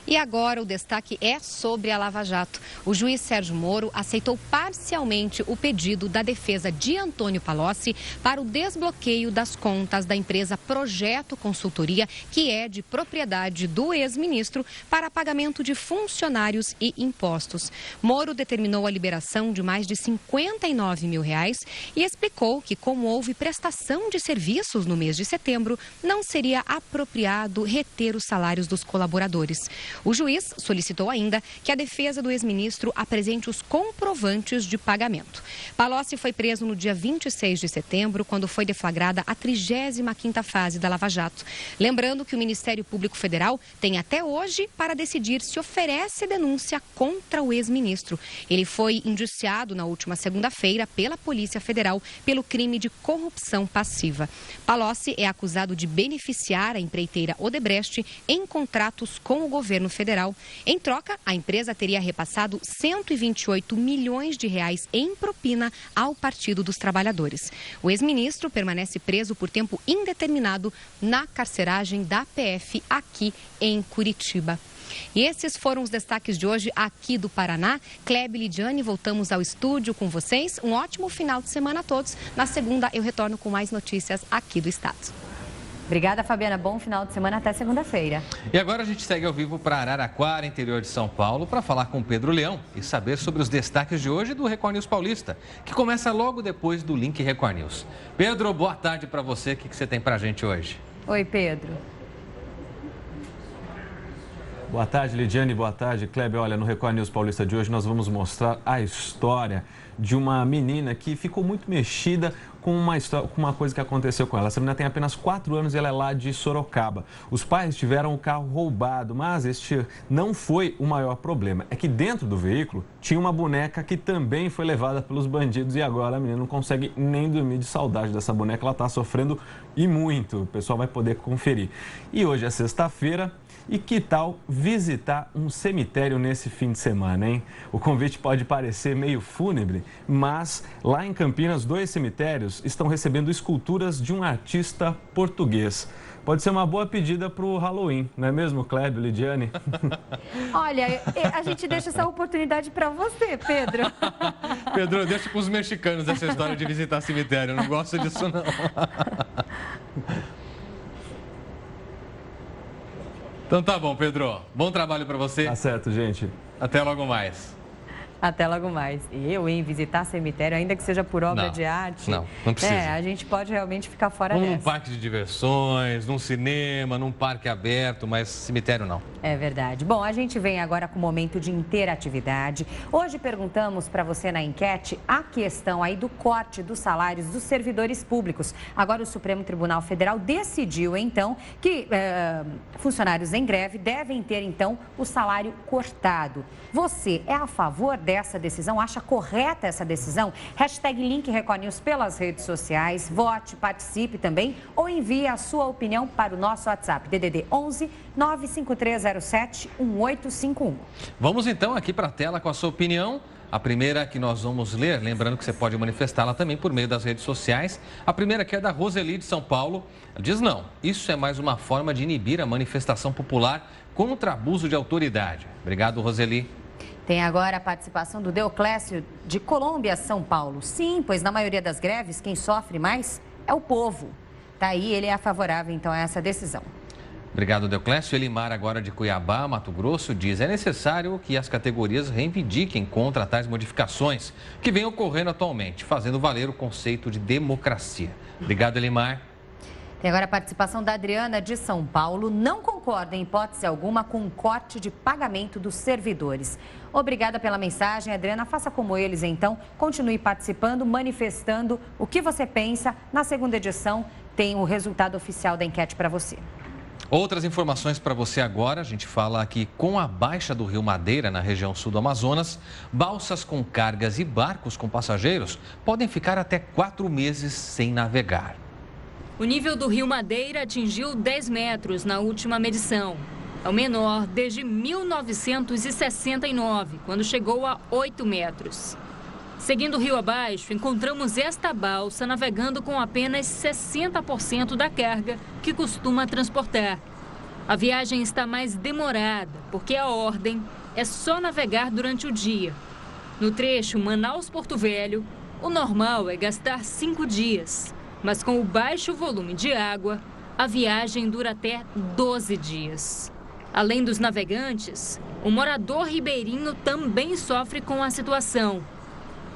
E agora o destaque é sobre a Lava Jato. O juiz Sérgio Moro aceitou parcialmente o pedido da defesa de Antônio Palocci para o desbloqueio das contas da empresa Projeto Consultoria, que é de propriedade do ex-ministro, para pagamento de funcionários e impostos. Moro determinou a liberação de mais de R$59 mil e explicou que, como houve prestação de serviços no mês de setembro, não seria apropriado reter os salários dos colaboradores. O juiz solicitou ainda que a defesa do ex-ministro apresente os comprovantes de pagamento. Palocci foi preso no dia 26 de setembro, quando foi deflagrada a 35ª fase da Lava Jato. Lembrando que o Ministério Público Federal tem até hoje para decidir se oferece denúncia contra o ex-ministro. Ele foi indiciado na última segunda-feira pela Polícia Federal pelo crime de corrupção passiva. Palocci é acusado de beneficiar a empreiteira Odebrecht em contratos com o governo federal. Em troca, a empresa teria repassado R$128 milhões em propina ao Partido dos Trabalhadores. O ex-ministro permanece preso por tempo indeterminado na carceragem da PF aqui em Curitiba. E esses foram os destaques de hoje aqui do Paraná. Kleber e Lidiane, voltamos ao estúdio com vocês. Um ótimo final de semana a todos. Na segunda eu retorno com mais notícias aqui do estado. Obrigada, Fabiana. Bom final de semana, até segunda-feira. E agora a gente segue ao vivo para Araraquara, interior de São Paulo, para falar com Pedro Leão e saber sobre os destaques de hoje do Record News Paulista, que começa logo depois do Link Record News. Pedro, boa tarde para você. O que você tem para a gente hoje? Oi, Pedro. Boa tarde, Lidiane. Boa tarde, Kleber. Olha, no Record News Paulista de hoje nós vamos mostrar a história de uma menina que ficou muito mexida com uma coisa que aconteceu com ela. Essa menina tem apenas 4 anos e ela é lá de Sorocaba. Os pais tiveram o carro roubado, mas este não foi o maior problema. É que dentro do veículo tinha uma boneca que também foi levada pelos bandidos e agora a menina não consegue nem dormir de saudade dessa boneca. Ela está sofrendo e muito. O pessoal vai poder conferir. E hoje é sexta-feira. E que tal visitar um cemitério nesse fim de semana, hein? O convite pode parecer meio fúnebre, mas lá em Campinas, 2 cemitérios estão recebendo esculturas de um artista português. Pode ser uma boa pedida para o Halloween, não é mesmo, Kleber, Lidiane? Olha, a gente deixa essa oportunidade para você, Pedro. Pedro, deixa com os mexicanos essa história de visitar cemitério. Eu não gosto disso, não. Então tá bom, Pedro. Bom trabalho para você. Tá certo, gente. Até logo mais. Até logo mais. Eu, em visitar cemitério, ainda que seja por obra de arte. Não precisa. A gente pode realmente ficar fora dessa. Num parque de diversões, num cinema, num parque aberto, mas cemitério não. É verdade. Bom, a gente vem agora com o momento de interatividade. Hoje perguntamos para você na enquete a questão aí do corte dos salários dos servidores públicos. Agora o Supremo Tribunal Federal decidiu, então, que funcionários em greve devem ter, então, o salário cortado. Você é a favor dessa decisão? Acha correta essa decisão? Hashtag Link Record News pelas redes sociais. Vote, participe também ou envie a sua opinião para o nosso WhatsApp, DDD 11 95307 1851. Vamos então aqui para a tela com a sua opinião. A primeira que nós vamos ler, lembrando que você pode manifestá-la também por meio das redes sociais. A primeira que é da Roseli de São Paulo. Ela diz não, isso é mais uma forma de inibir a manifestação popular contra abuso de autoridade. Obrigado, Roseli. Tem agora a participação do Deoclésio de Colômbia, São Paulo. Sim, pois na maioria das greves, quem sofre mais é o povo. Tá aí, ele é favorável, então, a essa decisão. Obrigado, Deoclésio. Elimar, agora de Cuiabá, Mato Grosso, diz: é necessário que as categorias reivindiquem contra tais modificações que vêm ocorrendo atualmente, fazendo valer o conceito de democracia. Obrigado, Elimar. Tem agora a participação da Adriana de São Paulo. Não concorda, em hipótese alguma, com o corte de pagamento dos servidores. Obrigada pela mensagem, Adriana. Faça como eles, então. Continue participando, manifestando o que você pensa. Na segunda edição, tem o resultado oficial da enquete para você. Outras informações para você agora. A gente fala que com a baixa do Rio Madeira, na região sul do Amazonas, balsas com cargas e barcos com passageiros podem ficar até 4 meses sem navegar. O nível do Rio Madeira atingiu 10 metros na última medição. É o menor desde 1969, quando chegou a 8 metros. Seguindo o rio abaixo, encontramos esta balsa navegando com apenas 60% da carga que costuma transportar. A viagem está mais demorada, porque a ordem é só navegar durante o dia. No trecho Manaus-Porto Velho, o normal é gastar 5 dias. Mas com o baixo volume de água, a viagem dura até 12 dias. Além dos navegantes, o morador ribeirinho também sofre com a situação.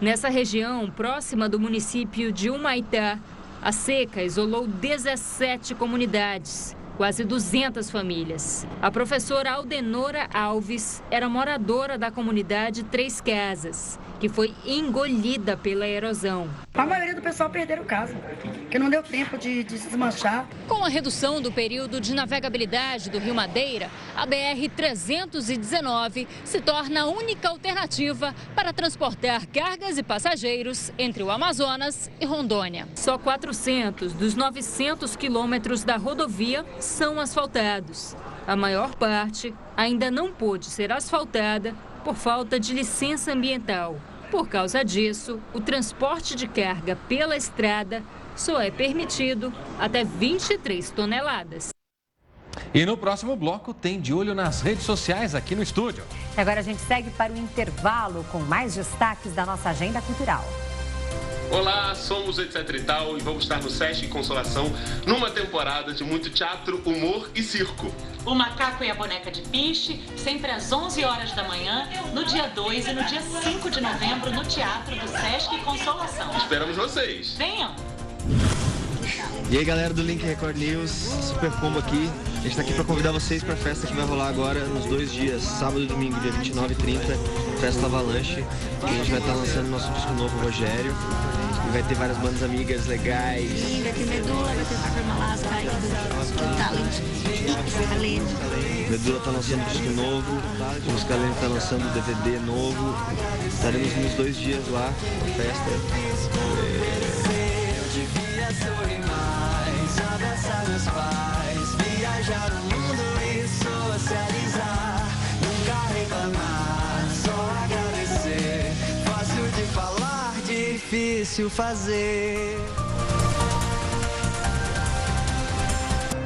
Nessa região, próxima do município de Humaitá, a seca isolou 17 comunidades, quase 200 famílias. A professora Aldenora Alves era moradora da comunidade Três Casas, que foi engolida pela erosão. A maioria do pessoal perderam casa, porque não deu tempo de se desmanchar. Com a redução do período de navegabilidade do Rio Madeira, a BR-319 se torna a única alternativa para transportar cargas e passageiros entre o Amazonas e Rondônia. Só 400 dos 900 quilômetros da rodovia são asfaltados. A maior parte ainda não pôde ser asfaltada por falta de licença ambiental. Por causa disso, o transporte de carga pela estrada só é permitido até 23 toneladas. E no próximo bloco tem De Olho nas redes sociais aqui no estúdio. Agora a gente segue para o intervalo com mais destaques da nossa agenda cultural. Olá, somos Etc e Tal e vamos estar no Sesc Consolação numa temporada de muito teatro, humor e circo. O Macaco e a Boneca de Piche, sempre às 11 horas da manhã, no dia 2 e no dia 5 de novembro, no Teatro do Sesc Consolação. Esperamos vocês! Venham! E aí galera do Link Record News, Super Combo aqui. A gente tá aqui pra convidar vocês pra festa que vai rolar agora nos 2 dias, sábado e domingo, dia 29 e 30, Festa Avalanche. E a gente vai estar lançando nosso disco novo, Rogério. E vai ter várias bandas amigas legais. Sim, vai ter Medula, vai ter Super Malasca, do Talent, Muscalene. Medula tá lançando disco novo, o Muscalene tá lançando DVD novo. Estaremos nos 2 dias lá, na festa. Abraçar meus pais, viajar o mundo e socializar, nunca reclamar, só agradecer. Fácil de falar, difícil fazer.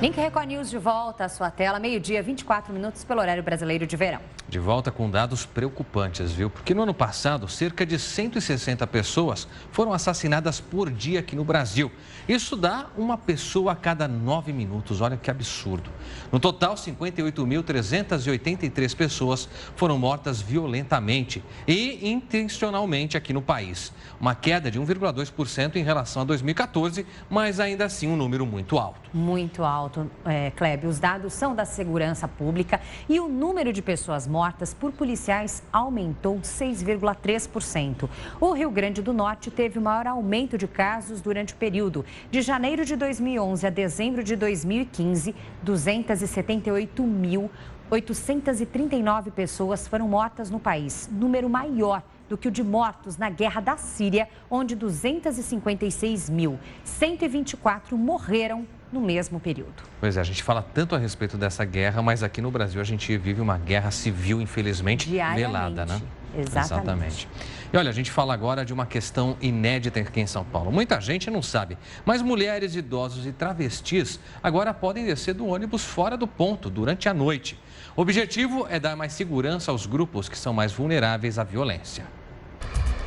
Link Record News de volta à sua tela, meio-dia, 24 minutos pelo horário brasileiro de verão. De volta com dados preocupantes, viu? Porque no ano passado, cerca de 160 pessoas foram assassinadas por dia aqui no Brasil. Isso dá uma pessoa a cada 9 minutos. Olha que absurdo. No total, 58.383 pessoas foram mortas violentamente e intencionalmente aqui no país. Uma queda de 1,2% em relação a 2014, mas ainda assim um número muito alto. Muito alto, Clébio. Os dados são da segurança pública e o número de pessoas mortas por policiais aumentou 6,3%. O Rio Grande do Norte teve o maior aumento de casos durante o período. De janeiro de 2011 a dezembro de 2015, 278.839 pessoas foram mortas no país, número maior do que o de mortos na Guerra da Síria, onde 256.124 morreram no mesmo período. Pois é, a gente fala tanto a respeito dessa guerra, mas aqui no Brasil a gente vive uma guerra civil, infelizmente, velada, né? Exatamente. E olha, a gente fala agora de uma questão inédita aqui em São Paulo. Muita gente não sabe, mas mulheres, idosos e travestis agora podem descer do ônibus fora do ponto durante a noite. O objetivo é dar mais segurança aos grupos que são mais vulneráveis à violência.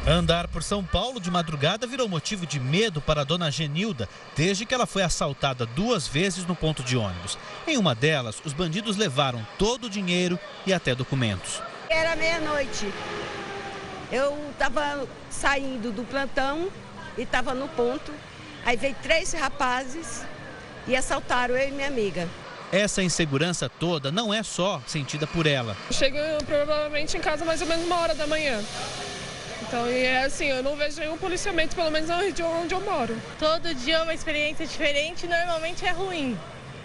Andar por São Paulo de madrugada virou motivo de medo para a dona Genilda, desde que ela foi assaltada 2 vezes no ponto de ônibus. Em uma delas, os bandidos levaram todo o dinheiro e até documentos. Era meia-noite. Eu estava saindo do plantão e estava no ponto. Aí veio 3 rapazes e assaltaram eu e minha amiga. Essa insegurança toda não é só sentida por ela. Eu chego provavelmente em casa mais ou menos 1h da manhã. Então, é assim, eu não vejo nenhum policiamento, pelo menos na região onde eu moro. Todo dia é uma experiência diferente, normalmente é ruim.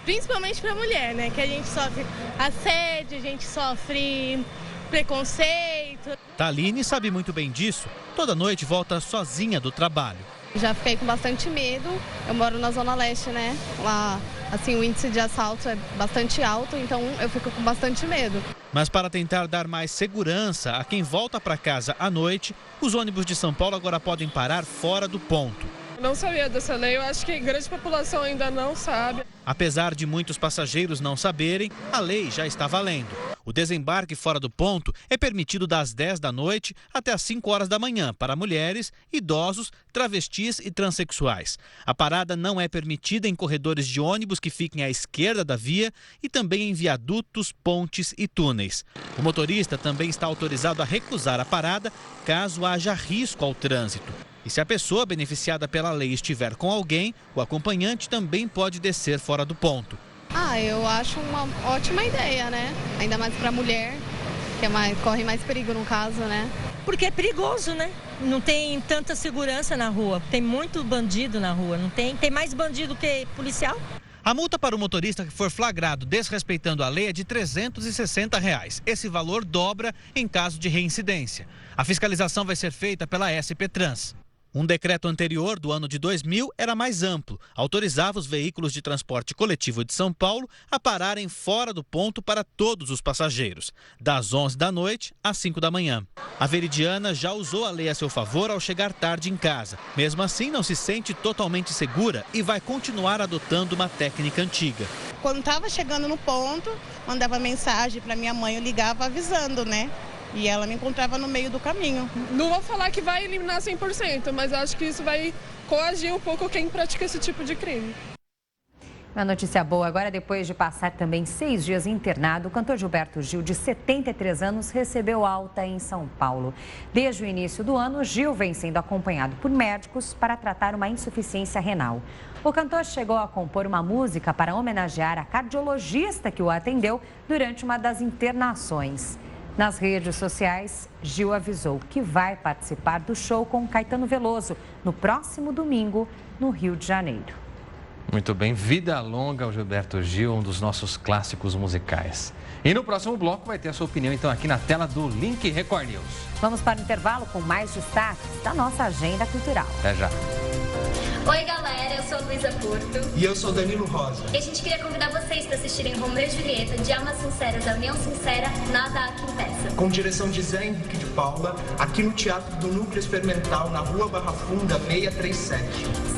Principalmente para mulher, né? Que a gente sofre assédio, a gente sofre preconceito. Taline sabe muito bem disso. Toda noite volta sozinha do trabalho. Já fiquei com bastante medo. Eu moro na Zona Leste, né? Lá, assim, o índice de assalto é bastante alto, então eu fico com bastante medo. Mas para tentar dar mais segurança a quem volta para casa à noite, os ônibus de São Paulo agora podem parar fora do ponto. Eu não sabia dessa lei, eu acho que a grande população ainda não sabe. Apesar de muitos passageiros não saberem, a lei já está valendo. O desembarque fora do ponto é permitido das 10 da noite até as 5 horas da manhã para mulheres, idosos, travestis e transexuais. A parada não é permitida em corredores de ônibus que fiquem à esquerda da via e também em viadutos, pontes e túneis. O motorista também está autorizado a recusar a parada caso haja risco ao trânsito. E se a pessoa beneficiada pela lei estiver com alguém, o acompanhante também pode descer fora do ponto. Eu acho uma ótima ideia, né? Ainda mais para mulher, que corre mais perigo no caso, né? Porque é perigoso, né? Não tem tanta segurança na rua. Tem muito bandido na rua, não tem? Tem mais bandido que policial. A multa para o motorista que for flagrado desrespeitando a lei é de R$ 360. Esse valor dobra em caso de reincidência. A fiscalização vai ser feita pela SP Trans. Um decreto anterior, do ano de 2000, era mais amplo. Autorizava os veículos de transporte coletivo de São Paulo a pararem fora do ponto para todos os passageiros, das 11 da noite às 5 da manhã. A veridiana já usou a lei a seu favor ao chegar tarde em casa. Mesmo assim, não se sente totalmente segura e vai continuar adotando uma técnica antiga. Quando estava chegando no ponto, mandava mensagem para minha mãe, eu ligava avisando, né? E ela me encontrava no meio do caminho. Não vou falar que vai eliminar 100%, mas acho que isso vai coagir um pouco quem pratica esse tipo de crime. Uma notícia boa, agora depois de passar também 6 dias internado, o cantor Gilberto Gil, de 73 anos, recebeu alta em São Paulo. Desde o início do ano, Gil vem sendo acompanhado por médicos para tratar uma insuficiência renal. O cantor chegou a compor uma música para homenagear a cardiologista que o atendeu durante uma das internações. Nas redes sociais, Gil avisou que vai participar do show com Caetano Veloso no próximo domingo, no Rio de Janeiro. Muito bem, vida longa ao Gilberto Gil, um dos nossos clássicos musicais. E no próximo bloco vai ter a sua opinião, então, aqui na tela do Link Record News. Vamos para o intervalo com mais destaques da nossa agenda cultural. Até já. Oi, galera, eu sou Luísa Porto. E eu sou Danilo Rosa. E a gente queria convidar vocês para assistirem Romeu e Julieta, de Alma Sincera, da União Sincera, Nada Há Que Impeça. Com direção de Zé Henrique de Paula, aqui no Teatro do Núcleo Experimental, na Rua Barra Funda, 637.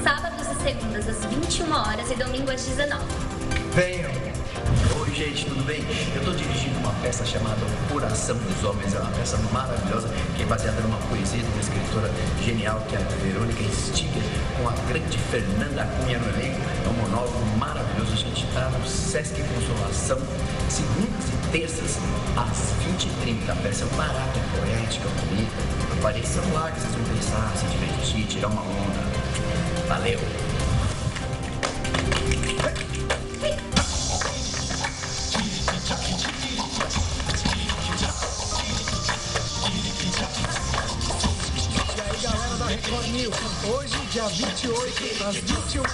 Sábados e segundas, às 21 horas e domingo às 19. Venham. Oi, gente, tudo bem? Eu estou dirigindo uma peça chamada O Coração dos Homens. É uma peça maravilhosa que é baseada numa poesia de uma escritora genial, que é a Verônica Stiger, com a grande Fernanda Cunha no elenco. É um monólogo maravilhoso. A gente está no Sesc Consolação, segundas e terças, às 20h30. A peça é barata, poética, bonita. Apareçam lá que vocês vão pensar, se divertir, tirar uma onda. Valeu! Record News. Hoje, dia 28, às 21 horas,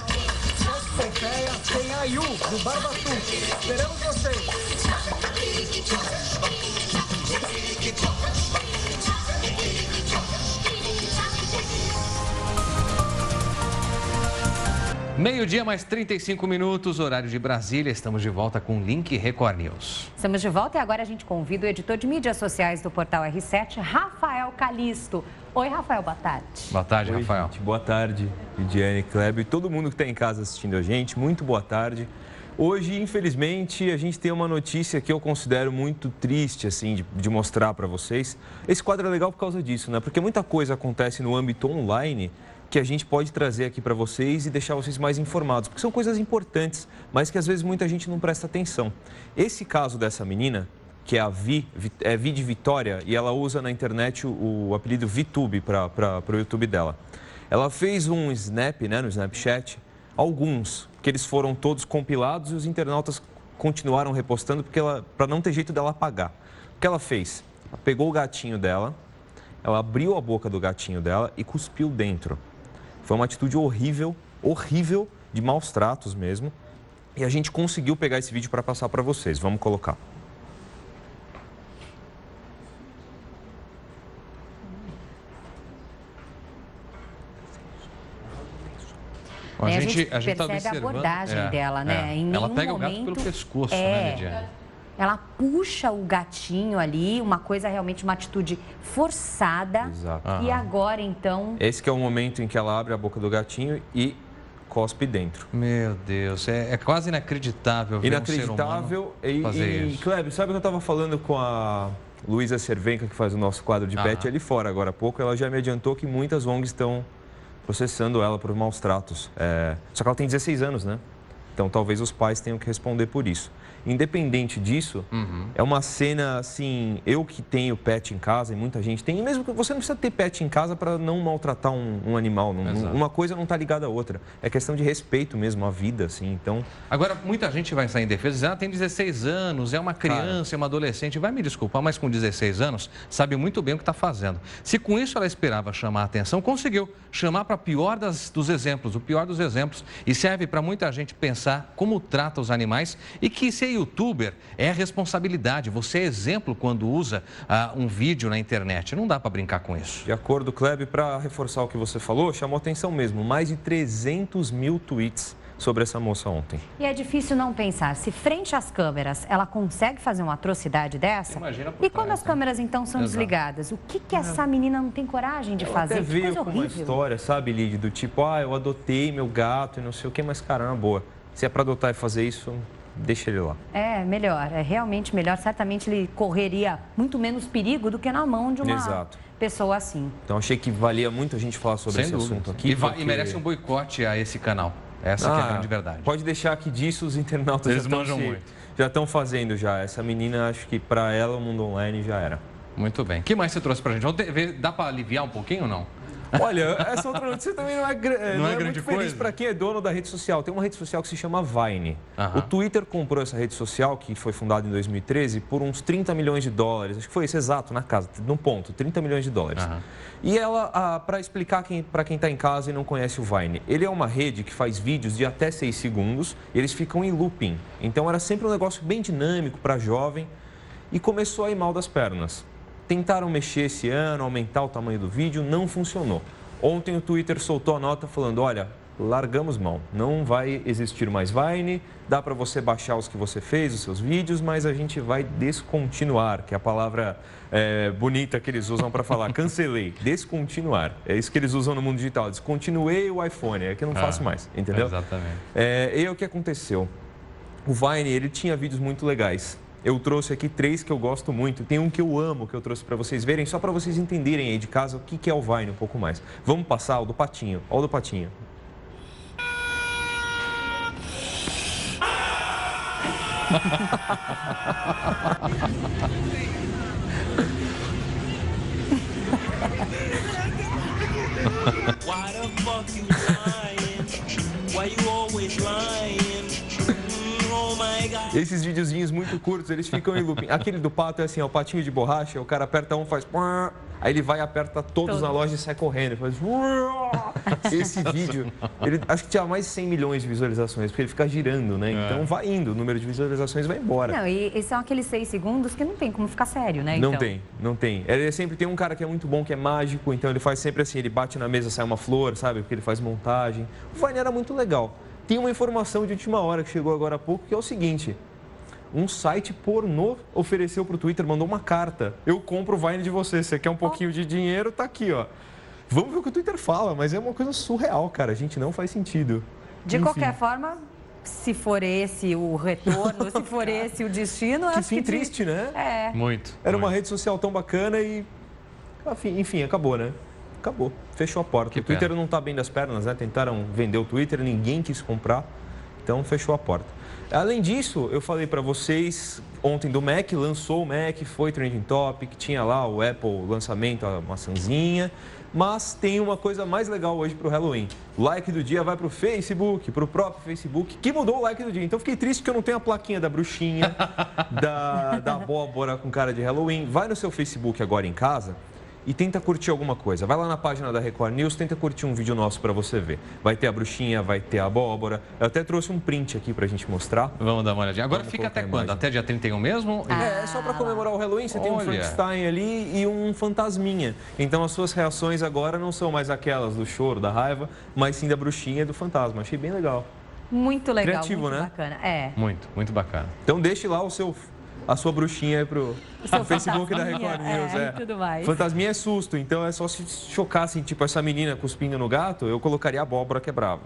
Sesc Pompeia tem a Yu, do Barbatu. Esperamos vocês! Meio-dia mais 35 minutos, horário de Brasília. Estamos de volta com o Link Record News. Estamos de volta e agora a gente convida o editor de mídias sociais do portal R7, Rafael Calisto. Oi, Rafael, boa tarde. Boa tarde, Oi, Rafael. Gente, boa tarde, Lidiane, Kleber e todo mundo que está em casa assistindo a gente. Muito boa tarde. Hoje, infelizmente, a gente tem uma notícia que eu considero muito triste, assim, de mostrar para vocês. Esse quadro é legal por causa disso, né? Porque muita coisa acontece no âmbito online que a gente pode trazer aqui para vocês e deixar vocês mais informados, porque são coisas importantes, mas que às vezes muita gente não presta atenção. Esse caso dessa menina, que é a Vi de Vitória, e ela usa na internet o apelido VTube para o YouTube dela. Ela fez um snap, né, no Snapchat, alguns, que eles foram todos compilados e os internautas continuaram repostando para não ter jeito dela apagar. O que ela fez? Ela pegou o gatinho dela, ela abriu a boca do gatinho dela e cuspiu dentro. Foi uma atitude horrível, horrível, de maus tratos mesmo. E a gente conseguiu pegar esse vídeo para passar para vocês. Vamos colocar. A gente percebe a abordagem dela, né? Em ela nenhum pega momento, o gato pelo pescoço, né, Lidiane? Ela puxa o gatinho ali, uma coisa realmente, uma atitude forçada. Exato. E agora, então... Esse que é o momento em que ela abre a boca do gatinho e cospe dentro. Meu Deus, é quase inacreditável ver inacreditável. Um ser humano fazer isso. Kleber, sabe que eu estava falando com a Luísa Cervenka, que faz o nosso quadro de pet ali fora agora há pouco, ela já me adiantou que muitas ONGs estão processando ela por maus tratos. Só que ela tem 16 anos, né? Então talvez os pais tenham que responder por isso. Independente disso, é uma cena assim, eu que tenho pet em casa e muita gente tem, e mesmo que você não precisa ter pet em casa para não maltratar um animal, uma coisa não está ligada à outra, é questão de respeito mesmo à vida, assim, então... Agora, muita gente vai sair em defesa dizendo, tem 16 anos, é uma criança, é uma adolescente, vai me desculpar, mas com 16 anos, sabe muito bem o que está fazendo. Se com isso ela esperava chamar a atenção, conseguiu chamar para o pior dos exemplos, e serve para muita gente pensar como trata os animais e que ser youtuber é responsabilidade. Você é exemplo quando usa um vídeo na internet. Não dá para brincar com isso. De acordo, Kleber, para reforçar o que você falou, chamou atenção mesmo. Mais de 300 mil tweets sobre essa moça ontem. E é difícil não pensar, se frente às câmeras ela consegue fazer uma atrocidade dessa, e quando as câmeras então são desligadas, o que essa menina não tem coragem de fazer? Até veio com uma história, sabe, Lid, do tipo, eu adotei meu gato e não sei o que, mas cara, na boa, se é para adotar e fazer isso, deixa ele lá. É melhor, é realmente melhor. Certamente ele correria muito menos perigo do que na mão de uma pessoa assim. Então achei que valia muito a gente falar sobre esse assunto aqui. E merece um boicote a esse canal. Essa que é a grande verdade. Pode deixar que disso os internautas já estão fazendo já. Essa menina, acho que para ela o mundo online já era. Muito bem. O que mais você trouxe pra gente? Dá para aliviar um pouquinho ou não? Olha, essa outra notícia também não é grande muito feliz para quem é dono da rede social. Tem uma rede social que se chama Vine. O Twitter comprou essa rede social, que foi fundada em 2013, por uns 30 milhões de dólares. Acho que foi isso, exato, na casa, no ponto, 30 milhões de dólares. E ela, para explicar para quem está em casa e não conhece o Vine, ele é uma rede que faz vídeos de até 6 segundos e eles ficam em looping. Então era sempre um negócio bem dinâmico para jovem e começou a ir mal das pernas. Tentaram mexer esse ano, aumentar o tamanho do vídeo, não funcionou. Ontem o Twitter soltou a nota falando, olha, largamos mão, não vai existir mais Vine, dá para você baixar os que você fez, os seus vídeos, mas a gente vai descontinuar, que é a palavra bonita que eles usam para falar, cancelei, descontinuar. É isso que eles usam no mundo digital, descontinuei o iPhone, é que eu não faço mais, entendeu? Exatamente. E o que aconteceu? O Vine, ele tinha vídeos muito legais. Eu trouxe aqui 3 que eu gosto muito. Tem um que eu amo, que eu trouxe para vocês verem, só para vocês entenderem aí de casa o que é o Vine um pouco mais. Vamos passar o do Patinho. Olha o do Patinho. Esses videozinhos muito curtos, eles ficam em looping. Aquele do pato é assim, o patinho de borracha, o cara aperta um, faz... Aí ele vai, aperta todos na loja e sai correndo. Faz... Esse vídeo, ele, acho que tinha mais de 100 milhões de visualizações, porque ele fica girando, né? Então vai indo, o número de visualizações vai embora. Não, e são aqueles 6 segundos que não tem como ficar sério, né? Então... Não tem. Ele sempre tem um cara que é muito bom, que é mágico, então ele faz sempre assim, ele bate na mesa, sai uma flor, sabe? Porque ele faz montagem. O Vine era muito legal. Tem uma informação de última hora que chegou agora há pouco, que é o seguinte... Um site pornô ofereceu para o Twitter, mandou uma carta. Eu compro o Vine de você. Você quer um pouquinho de dinheiro? Tá aqui, ó. Vamos ver o que o Twitter fala, mas é uma coisa surreal, cara. Gente, não faz sentido. De qualquer forma, se for esse o retorno, se for esse o destino... Que fim triste, né? É. Muito. Era uma rede social tão bacana e... Enfim, acabou, né? Acabou. Fechou a porta. O Twitter não tá bem das pernas, né? Tentaram vender o Twitter, ninguém quis comprar. Então, fechou a porta. Além disso, eu falei para vocês ontem do Mac, lançou o Mac, foi trending topic, tinha lá o Apple lançamento, a maçãzinha, mas tem uma coisa mais legal hoje para o Halloween. O like do dia vai para o Facebook, para o próprio Facebook, que mudou o like do dia. Então, fiquei triste que eu não tenho a plaquinha da bruxinha, da abóbora com cara de Halloween. Vai no seu Facebook agora em casa e tenta curtir alguma coisa. Vai lá na página da Record News, tenta curtir um vídeo nosso para você ver. Vai ter a bruxinha, vai ter a abóbora. Eu até trouxe um print aqui pra gente mostrar. Vamos dar uma olhadinha. Agora fica até quando? Até dia 31 mesmo? É só para comemorar o Halloween. Você tem um Frankenstein ali e um fantasminha. Então as suas reações agora não são mais aquelas do choro, da raiva, mas sim da bruxinha e do fantasma. Achei bem legal. Muito legal, criativo, muito né? Bacana. É. Muito bacana. Então deixe lá a sua bruxinha aí pro Facebook da Record News. Tudo mais. Fantasminha é susto, então é só se chocar assim, tipo essa menina cuspindo no gato, eu colocaria a abóbora que é bravo.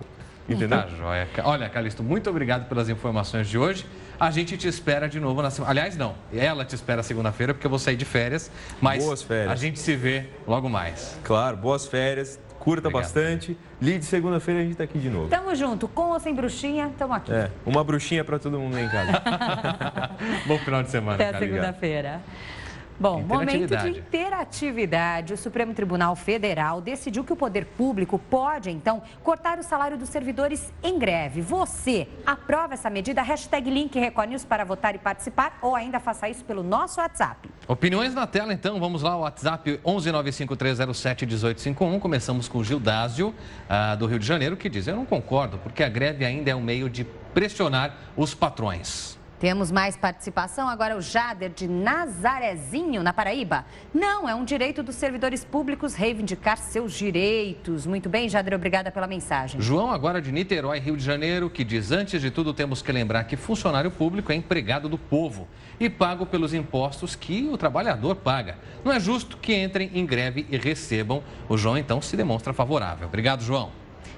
Entendeu? Tá joia. Olha, Calixto, muito obrigado pelas informações de hoje. A gente te espera de novo na semana. Aliás, não. Ela te espera segunda-feira, porque eu vou sair de férias. Mas boas férias. A gente se vê logo mais. Claro, boas férias. Curta Obrigado. Bastante. Lide, segunda-feira a gente tá aqui de novo. Tamo junto. Com ou sem bruxinha, tamo aqui. Uma bruxinha para todo mundo lá em casa. Bom final de semana. Até segunda-feira. Bom, momento de interatividade. O Supremo Tribunal Federal decidiu que o poder público pode, então, cortar o salário dos servidores em greve. Você aprova essa medida? Hashtag Link Record News para votar e participar, ou ainda faça isso pelo nosso WhatsApp. Opiniões na tela, então. Vamos lá, o WhatsApp 11953071851. Começamos com o Gildásio, do Rio de Janeiro, que diz: eu não concordo, porque a greve ainda é um meio de pressionar os patrões. Temos mais participação. Agora o Jader de Nazarezinho, na Paraíba. Não, é um direito dos servidores públicos reivindicar seus direitos. Muito bem, Jader, obrigada pela mensagem. João, agora de Niterói, Rio de Janeiro, que diz: antes de tudo, temos que lembrar que funcionário público é empregado do povo e pago pelos impostos que o trabalhador paga. Não é justo que entrem em greve e recebam. O João, então, se demonstra favorável. Obrigado, João.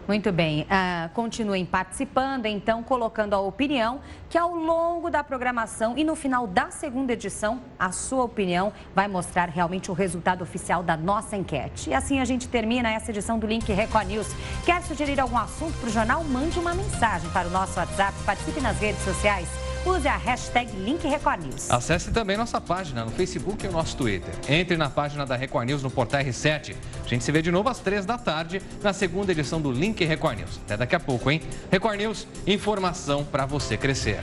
Muito bem, continuem participando, então, colocando a opinião, que ao longo da programação e no final da segunda edição, a sua opinião vai mostrar realmente o resultado oficial da nossa enquete. E assim a gente termina essa edição do Link Record News. Quer sugerir algum assunto para o jornal? Mande uma mensagem para o nosso WhatsApp, participe nas redes sociais. Use a hashtag Link Record News. Acesse também nossa página no Facebook e o nosso Twitter. Entre na página da Record News no Portal R7. A gente se vê de novo às 3h na segunda edição do Link Record News. Até daqui a pouco, hein? Record News, informação para você crescer.